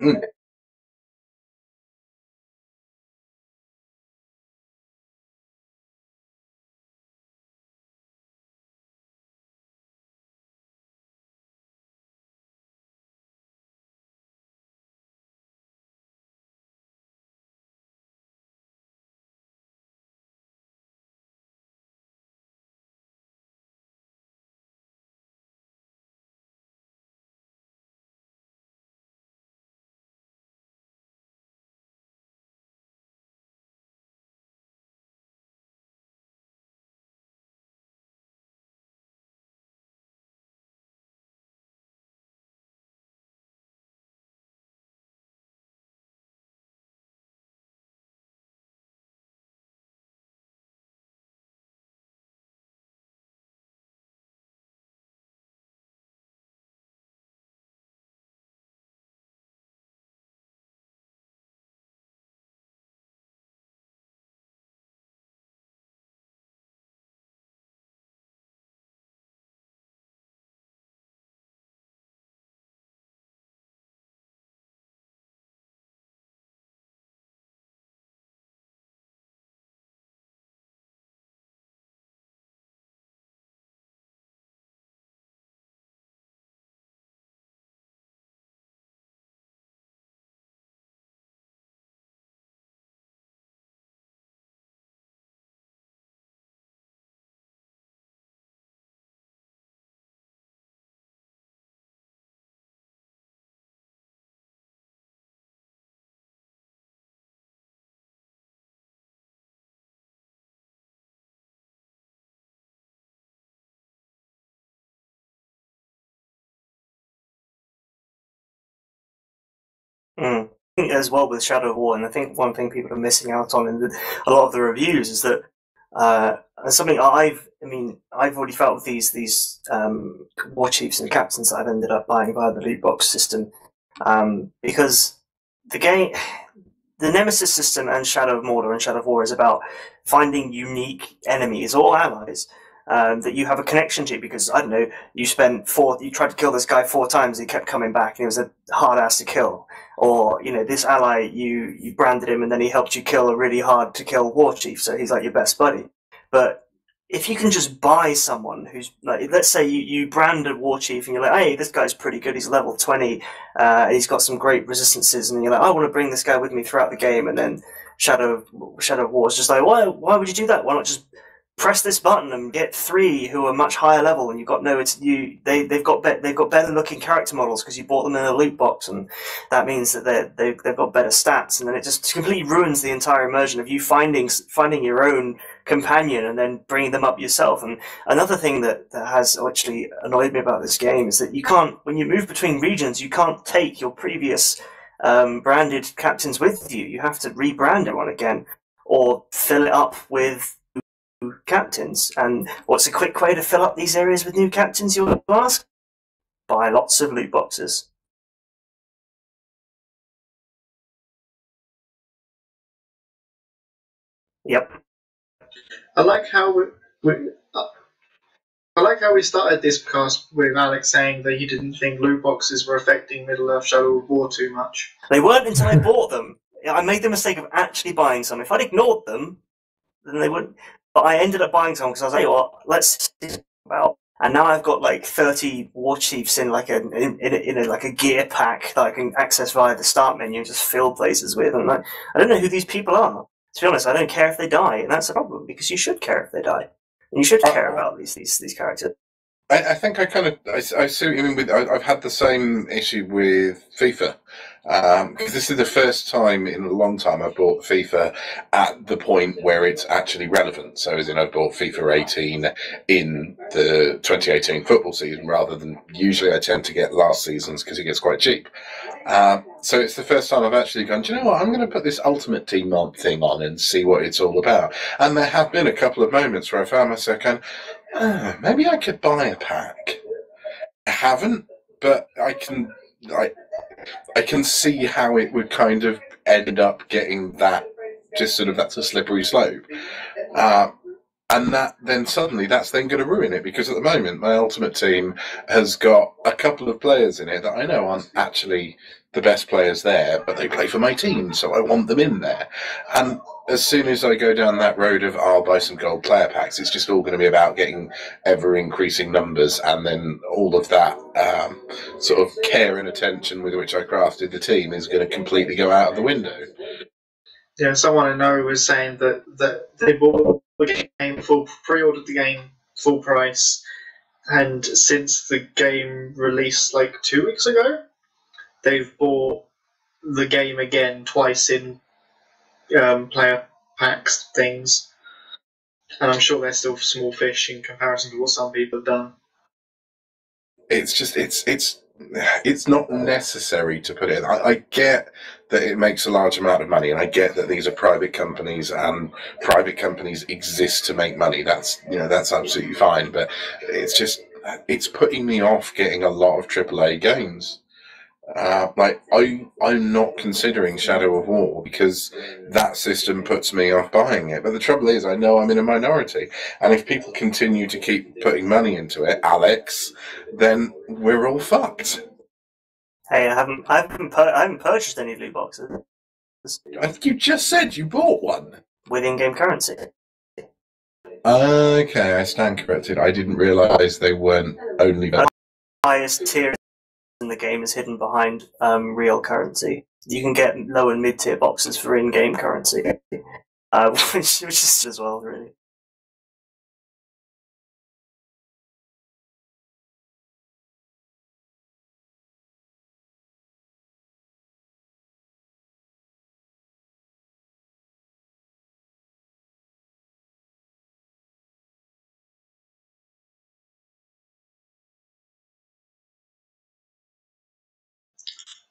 Speaker 2: Mm.
Speaker 3: I think as well with Shadow of War, and I think one thing people are missing out on in a lot of the reviews is that something I've already felt with these war chiefs and captains that I've ended up buying via the loot box system, because the game, the Nemesis system and Shadow of Mordor and Shadow of War is about finding unique enemies or allies that you have a connection to, because I don't know, you tried to kill this guy 4 times, he kept coming back, and he was a hard ass to kill. Or, you know, this ally, you branded him and then he helped you kill a really hard to kill war chief, so he's like your best buddy. But if you can just buy someone who's, like, let's say you brand a war chief and you're like, hey, this guy's pretty good, he's level 20, he's got some great resistances, and you're like, I want to bring this guy with me throughout the game, and then Shadow of War is just like, why would you do that? Why not just press this button and get 3 who are much higher level, and you've got they've got better looking character models because you bought them in a loot box, and that means that they've got better stats, and then it just completely ruins the entire immersion of you finding your own companion and then bringing them up yourself. And another thing that has actually annoyed me about this game is that you can't, when you move between regions, you can't take your previous branded captains with you. You have to rebrand everyone again or fill it up with captains. And what's a quick way to fill up these areas with new captains, you'll ask? Buy lots of loot boxes. Yep.
Speaker 4: I like how I like how we started this cast with Alex saying that he didn't think loot boxes were affecting Middle-earth Shadow of War too much.
Speaker 3: They weren't until I bought them. I made the mistake of actually buying some. If I'd ignored them, then they wouldn't. But I ended up buying some because I was like, what? Let's see about. And now I've got like 30 war chiefs in like a gear pack that I can access via the start menu and just fill places with. And I don't know who these people are. To be honest, I don't care if they die, and that's a problem because you should care if they die. And you should care about these characters.
Speaker 2: I think I see what you mean. I've had the same issue with FIFA, because this is the first time in a long time I've bought FIFA at the point where it's actually relevant. So as in I bought FIFA 18 in the 2018 football season rather than usually I tend to get last season's because it gets quite cheap. So it's the first time I've actually gone, do you know what, I'm going to put this Ultimate Team thing on and see what it's all about. And there have been a couple of moments where I found myself going, maybe I could buy a pack. I haven't, but I can see how it would kind of end up getting that, just sort of that's a slippery slope. And that then suddenly that's then going to ruin it because at the moment my Ultimate Team has got a couple of players in it that I know aren't actually the best players there, but they play for my team, so I want them in there. And as soon as I go down that road of I'll buy some gold player packs, it's just all going to be about getting ever increasing numbers, and then all of that sort of care and attention with which I crafted the team is going to completely go out of the window.
Speaker 4: Yeah, someone I know was saying that they bought the game pre-ordered the game full price, and since the game released like 2 weeks ago, they've bought the game again twice in player packs things, and I'm sure they're still small fish in comparison to what some people have done.
Speaker 2: It's just it's not necessary to put it. I get that it makes a large amount of money, and I get that these are private companies, and private companies exist to make money. That's that's absolutely fine. But it's putting me off getting a lot of AAA games. I'm not considering Shadow of War because that system puts me off buying it. But the trouble is, I know I'm in a minority, and if people continue to keep putting money into it, Alex, then we're all fucked.
Speaker 3: Hey, I haven't purchased any loot boxes.
Speaker 2: You just said you bought one
Speaker 3: with in-game currency.
Speaker 2: Okay, I stand corrected. I didn't realise they weren't only.
Speaker 3: The highest tier in the game is hidden behind real currency. You can get low and mid-tier boxes for in-game currency, which is as well, really.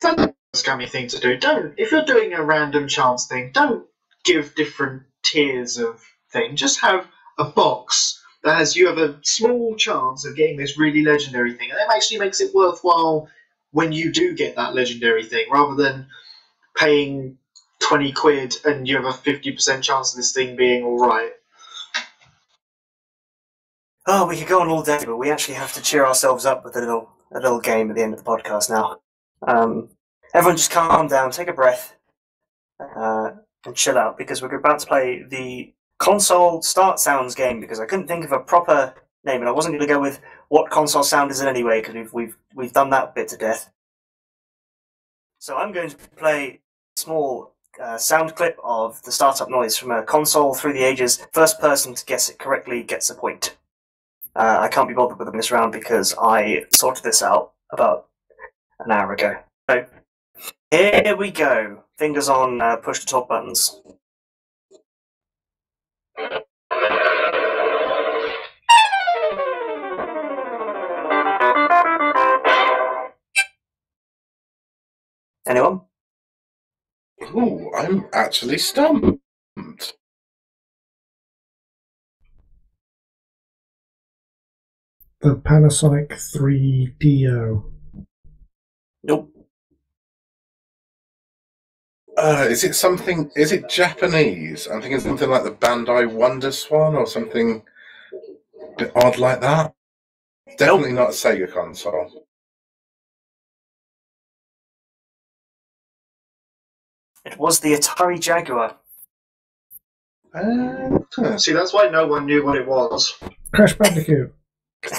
Speaker 4: That's a scummy thing to do. If you're doing a random chance thing, don't give different tiers of thing. Just have a box that you have a small chance of getting this really legendary thing, and it actually makes it worthwhile when you do get that legendary thing, rather than paying 20 quid and you have a 50% chance of this thing being alright.
Speaker 3: Oh, we could go on all day, but we actually have to cheer ourselves up with a little game at the end of the podcast now. Everyone just calm down, take a breath, and chill out, because we're about to play the console start sounds game, because I couldn't think of a proper name, and I wasn't going to go with what console sound is it anyway, because we've done that bit to death. So I'm going to play a small sound clip of the startup noise from a console through the ages. First person to guess it correctly gets a point. I can't be bothered with this round because I sorted this out about an hour ago. So, here we go. Fingers on push to talk buttons. Anyone?
Speaker 2: Ooh, I'm actually stumped.
Speaker 1: The Panasonic 3DO.
Speaker 3: Nope.
Speaker 2: Is it Japanese? I'm thinking something like the Bandai Wonder Swan or something bit odd like that. Definitely not a Sega console.
Speaker 3: It was the Atari Jaguar.
Speaker 4: See, that's why no one knew what it was.
Speaker 1: Crash Bandicoot.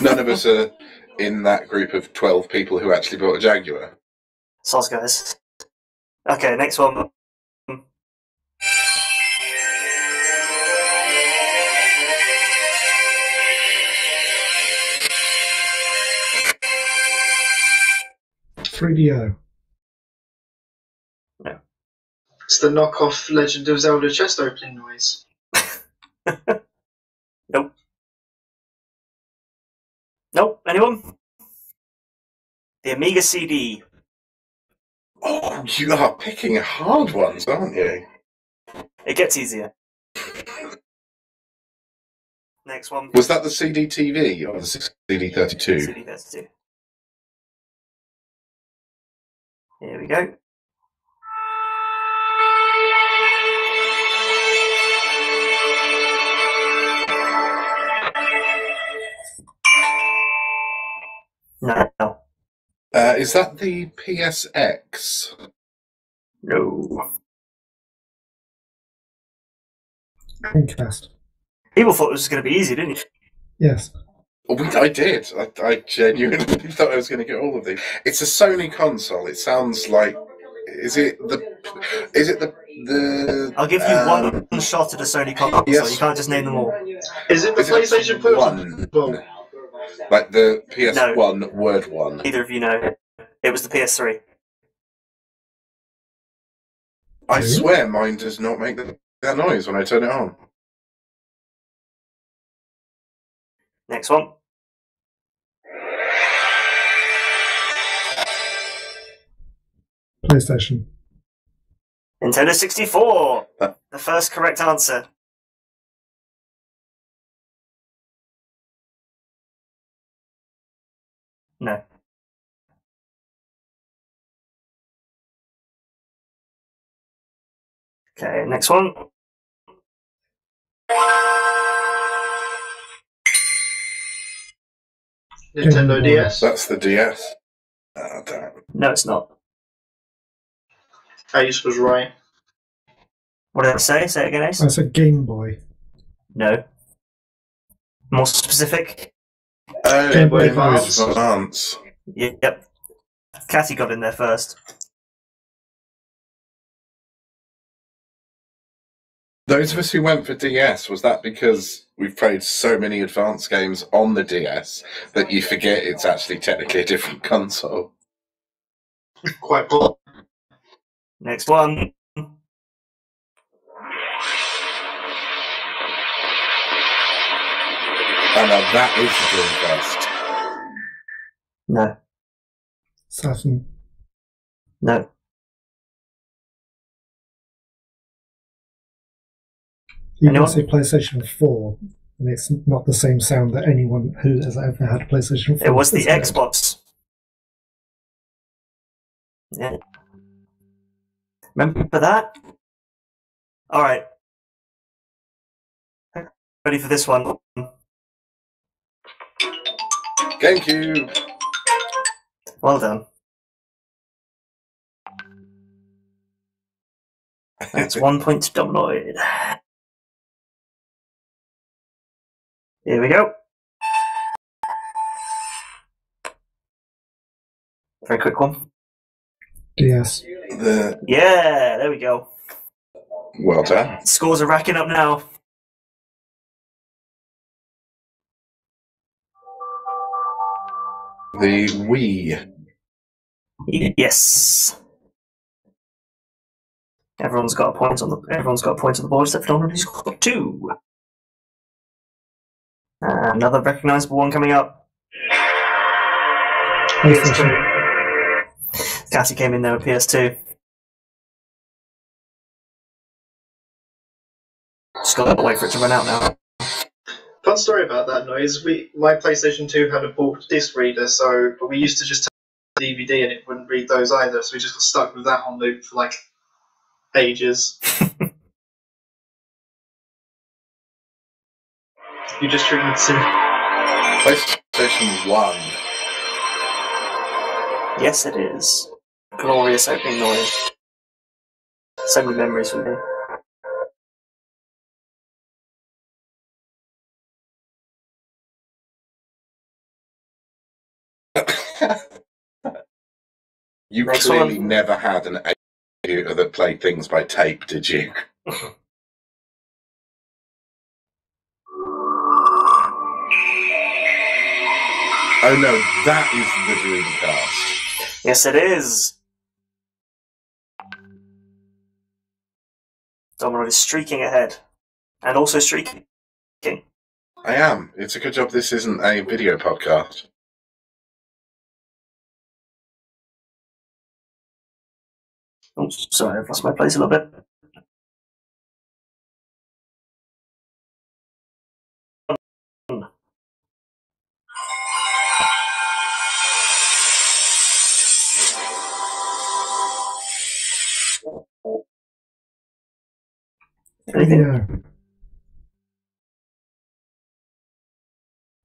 Speaker 2: None of us are in that group of 12 people who actually bought a Jaguar.
Speaker 3: Soz, guys. Okay, next one.
Speaker 1: .3DO.
Speaker 4: It's the knockoff Legend of Zelda chest opening noise.
Speaker 3: Nope. Nope. Anyone? The Amiga CD.
Speaker 2: Oh, you are picking hard ones, aren't you?
Speaker 3: It gets easier. Next one.
Speaker 2: Was that the CD-TV or the CD32?
Speaker 3: CD32. Here we go. No.
Speaker 2: Is that the PSX?
Speaker 3: No.
Speaker 1: GrinCast.
Speaker 3: People thought it was going to be easy, didn't you?
Speaker 1: Yes.
Speaker 2: I did. I genuinely thought I was going to get all of these. It's a Sony console. It sounds like. Is it the?
Speaker 3: I'll give you one shot at a Sony console.
Speaker 2: Yes.
Speaker 3: You can't just name them all.
Speaker 4: Is it the PlayStation Portable?
Speaker 2: Like the PS1 Word one?
Speaker 3: Neither of you know. It was the PS3.
Speaker 2: I swear mine does not make that noise when I turn it on.
Speaker 3: Next one.
Speaker 1: PlayStation.
Speaker 3: Nintendo 64. The first correct answer. No. Okay, next one.
Speaker 4: Nintendo DS.
Speaker 2: That's the DS. Oh, damn.
Speaker 3: No, it's not.
Speaker 4: Ace was right.
Speaker 3: What did I say? Say it again, Ace?
Speaker 1: I said Game Boy.
Speaker 3: No. More specific?
Speaker 4: Game Boy
Speaker 2: Game Boy
Speaker 4: Advance.
Speaker 2: Advance.
Speaker 3: Yep. Catty got in there first.
Speaker 2: Those of us who went for DS, was that because we've played so many advanced games on the DS that you forget it's actually technically a different console?
Speaker 4: Quite cool.
Speaker 3: Next one.
Speaker 2: Oh no, that is the Dreamcast.
Speaker 3: No.
Speaker 1: Saturn.
Speaker 3: No.
Speaker 1: You
Speaker 3: Anyone?
Speaker 1: can say PlayStation 4, and it's not the same sound that anyone who has ever had a PlayStation 4
Speaker 3: It was the
Speaker 1: has heard.
Speaker 3: Xbox. Yeah. Remember that? Alright. Ready for this one?
Speaker 2: GameCube.
Speaker 3: Well done. That's 1 point to Dominoid. Here we go. Very quick one.
Speaker 1: DS.
Speaker 3: Yeah, there we go.
Speaker 2: Well done.
Speaker 3: Scores are racking up now.
Speaker 2: The Wii.
Speaker 3: Yes. Everyone's got a point on the board except for Donald, who's got 2. Another recognisable one coming up.
Speaker 1: PlayStation.
Speaker 3: Cassie came in there with PS2. Just got to wait for it to run out now.
Speaker 4: Fun story about that noise. My PlayStation 2 had a board disc reader, but we used to just turn the DVD and it wouldn't read those either, so we just got stuck with that on loop for like ages. You just treat me to
Speaker 2: PlayStation 1.
Speaker 3: Yes, it is. Glorious opening noise. So many memories for me.
Speaker 2: You
Speaker 3: Next
Speaker 2: clearly
Speaker 3: one.
Speaker 2: never had an computer that played things by tape, did you? Oh no, that is the GrinCast.
Speaker 3: Yes, it is. Dominoid is streaking ahead. And also streaking.
Speaker 2: I am. It's a good job this isn't a video podcast.
Speaker 3: Oh, sorry, I've lost my place a little bit. Anything?
Speaker 1: Yeah.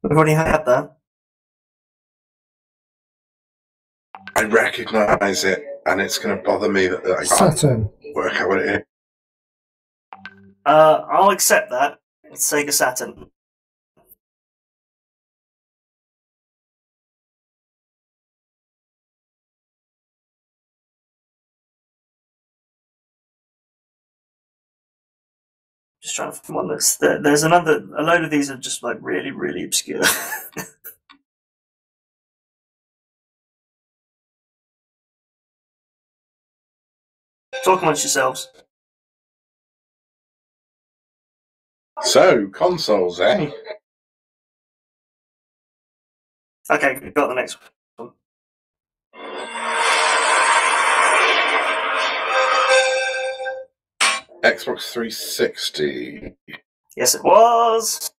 Speaker 3: We've already had that.
Speaker 2: I recognise it, and it's going to bother me that I can't
Speaker 1: Saturn.
Speaker 2: work out what it is.
Speaker 3: I'll accept that. It's Sega Saturn. Just trying to find one that's... There's a load of these are just like really, really obscure. Talk amongst yourselves.
Speaker 2: So, consoles, eh?
Speaker 3: Okay, we've got the next one.
Speaker 2: Xbox 360.
Speaker 3: Yes, it was.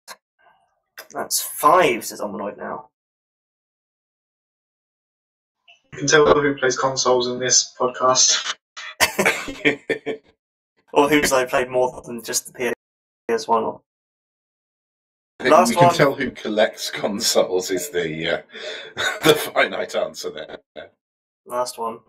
Speaker 3: That's 5, says Ominoid now.
Speaker 4: You can tell who plays consoles in this podcast.
Speaker 3: Or who's I played more than just the PS1.
Speaker 2: I think
Speaker 3: Last
Speaker 2: we can
Speaker 3: one.
Speaker 2: tell who collects consoles is the the finite answer there.
Speaker 3: Last one.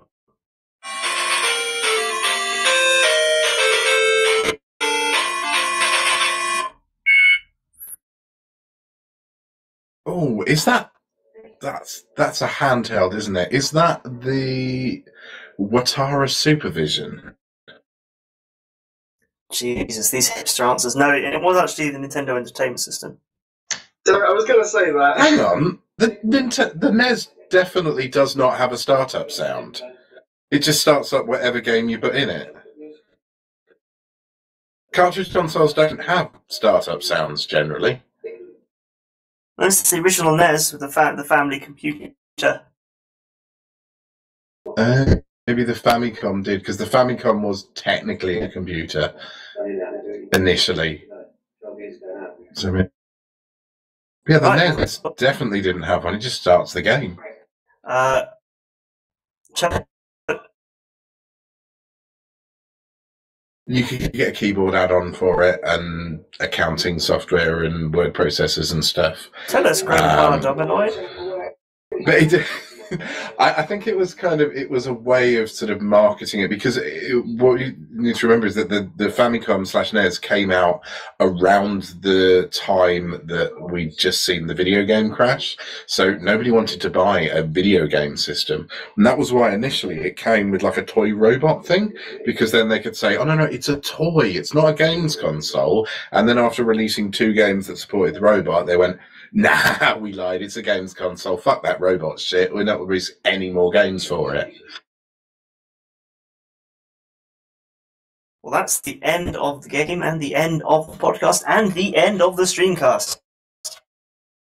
Speaker 2: Oh, is that's a handheld, isn't it? Is that the Watara Supervision?
Speaker 3: Jesus, these hipster answers. No, it was actually the Nintendo Entertainment System.
Speaker 4: I was going to say that.
Speaker 2: Hang on, the NES definitely does not have a startup sound. It just starts up whatever game you put in it. Cartridge consoles don't have startup sounds generally.
Speaker 3: That's the original NES with the family computer.
Speaker 2: Maybe the Famicom did, because the Famicom was technically a computer initially. So, yeah, the
Speaker 3: Right.
Speaker 2: NES definitely didn't have one. It just starts the game. You could get a keyboard add-on for it, and accounting software and word processors and stuff.
Speaker 3: Tell us, Grandpa Dominoid.
Speaker 2: But I think it was a way of sort of marketing it, because what you need to remember is that the Famicom / NES came out around the time that we'd just seen the video game crash, so nobody wanted to buy a video game system, and that was why initially it came with like a toy robot thing, because then they could say, oh no, it's a toy, it's not a games console, and then after releasing 2 games that supported the robot, they went, nah, we lied, it's a games console, fuck that robot shit, we're not going to release any more games for it.
Speaker 3: Well, that's the end of the game, and the end of the podcast, and the end of the streamcast.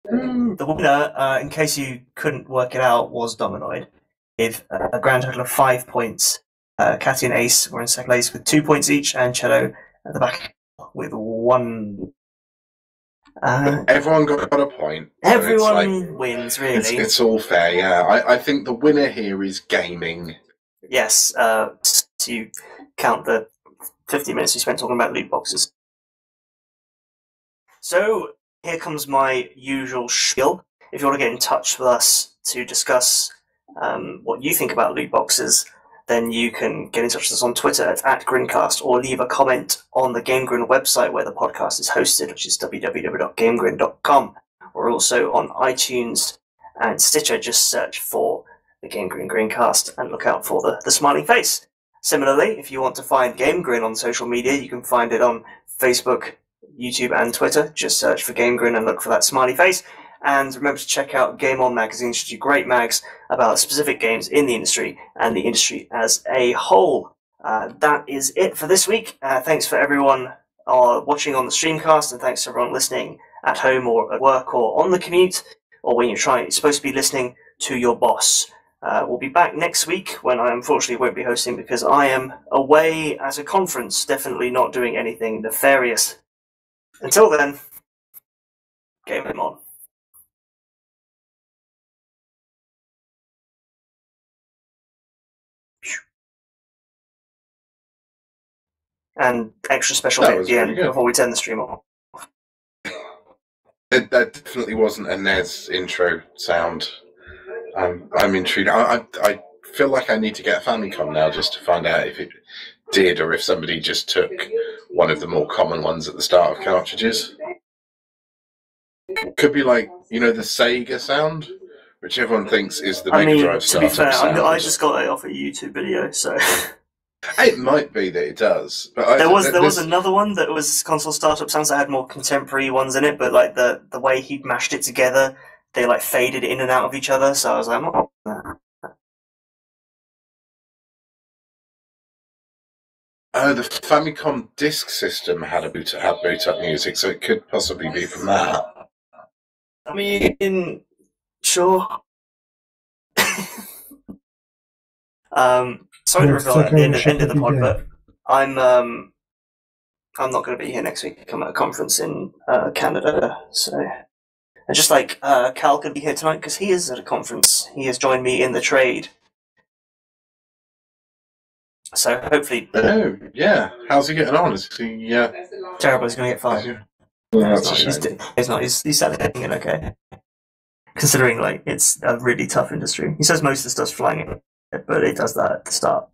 Speaker 3: The winner, in case you couldn't work it out, was Dominoid, with a grand total of 5 points. Catty and Ace were in second place with 2 points each, and Cello at the back with 1.
Speaker 2: Everyone got a point. So
Speaker 3: Everyone wins, really.
Speaker 2: It's all fair, yeah. I think the winner here is gaming.
Speaker 3: Yes, to count the 50 minutes we spent talking about loot boxes. So, here comes my usual spiel. if you want to get in touch with us to discuss what you think about loot boxes, then you can get in touch with us on Twitter at GrinCast, or leave a comment on the Game Grin website where the podcast is hosted, which is www.gamegrin.com. We're also on iTunes and Stitcher. Just search for the Game Grin GrinCast and look out for the smiling face. Similarly, if you want to find Game Grin on social media, you can find it on Facebook, YouTube, and Twitter. Just search for Game Grin and look for that smiley face. And remember to check out Game On magazine, which do great mags about specific games in the industry and the industry as a whole. That is it for this week. Thanks for everyone watching on the streamcast, and thanks to everyone listening at home or at work or on the commute, or when you're supposed to be listening to your boss. We'll be back next week, when I unfortunately won't be hosting because I am away at a conference, definitely not doing anything nefarious. Until then, game on. And extra special bit at the end before we turn the stream off.
Speaker 2: That definitely wasn't a NES intro sound. I'm intrigued. I feel like I need to get a Famicom now just to find out if it did, or if somebody just took one of the more common ones at the start of cartridges. Could be like, the Sega sound, which everyone thinks is the Mega Drive startup sound. To be fair,
Speaker 3: I just got it off a YouTube video, so...
Speaker 2: It might be that it does, but
Speaker 3: there was another one that was console startup sounds that had more contemporary ones in it, but like the way he mashed it together, they like faded in and out of each other. So I was like,
Speaker 2: oh, the Famicom Disk System had boot up music, so it could possibly be from that.
Speaker 3: I mean, sure. Sorry to reveal at the end of the pod, but I'm not going to be here next week. I'm at a conference in Canada, so and just like Cal could be here tonight because he is at a conference. He has joined me in the trade, so hopefully.
Speaker 2: Oh yeah, how's he getting on? Is he
Speaker 3: terrible? He's going to get fired. He's not. He's selling it okay, considering like it's a really tough industry. He says most of the stuff's flying in. But it does that at the start.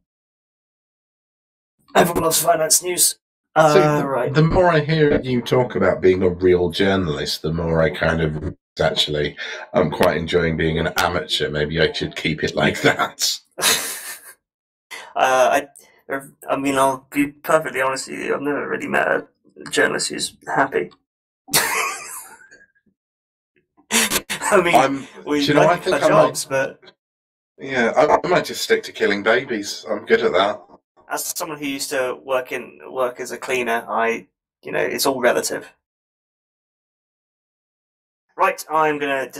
Speaker 3: Everyone loves finance news. Right.
Speaker 2: The more I hear you talk about being a real journalist, the more I I'm quite enjoying being an amateur. Maybe I should keep it like that.
Speaker 3: I mean, I'll be perfectly honest with you. I've never really met a journalist who's happy. I mean, we like our jobs, but...
Speaker 2: Yeah, I might just stick to killing babies. I'm good at that.
Speaker 3: As someone who used to work as a cleaner, it's all relative. Right, I'm going to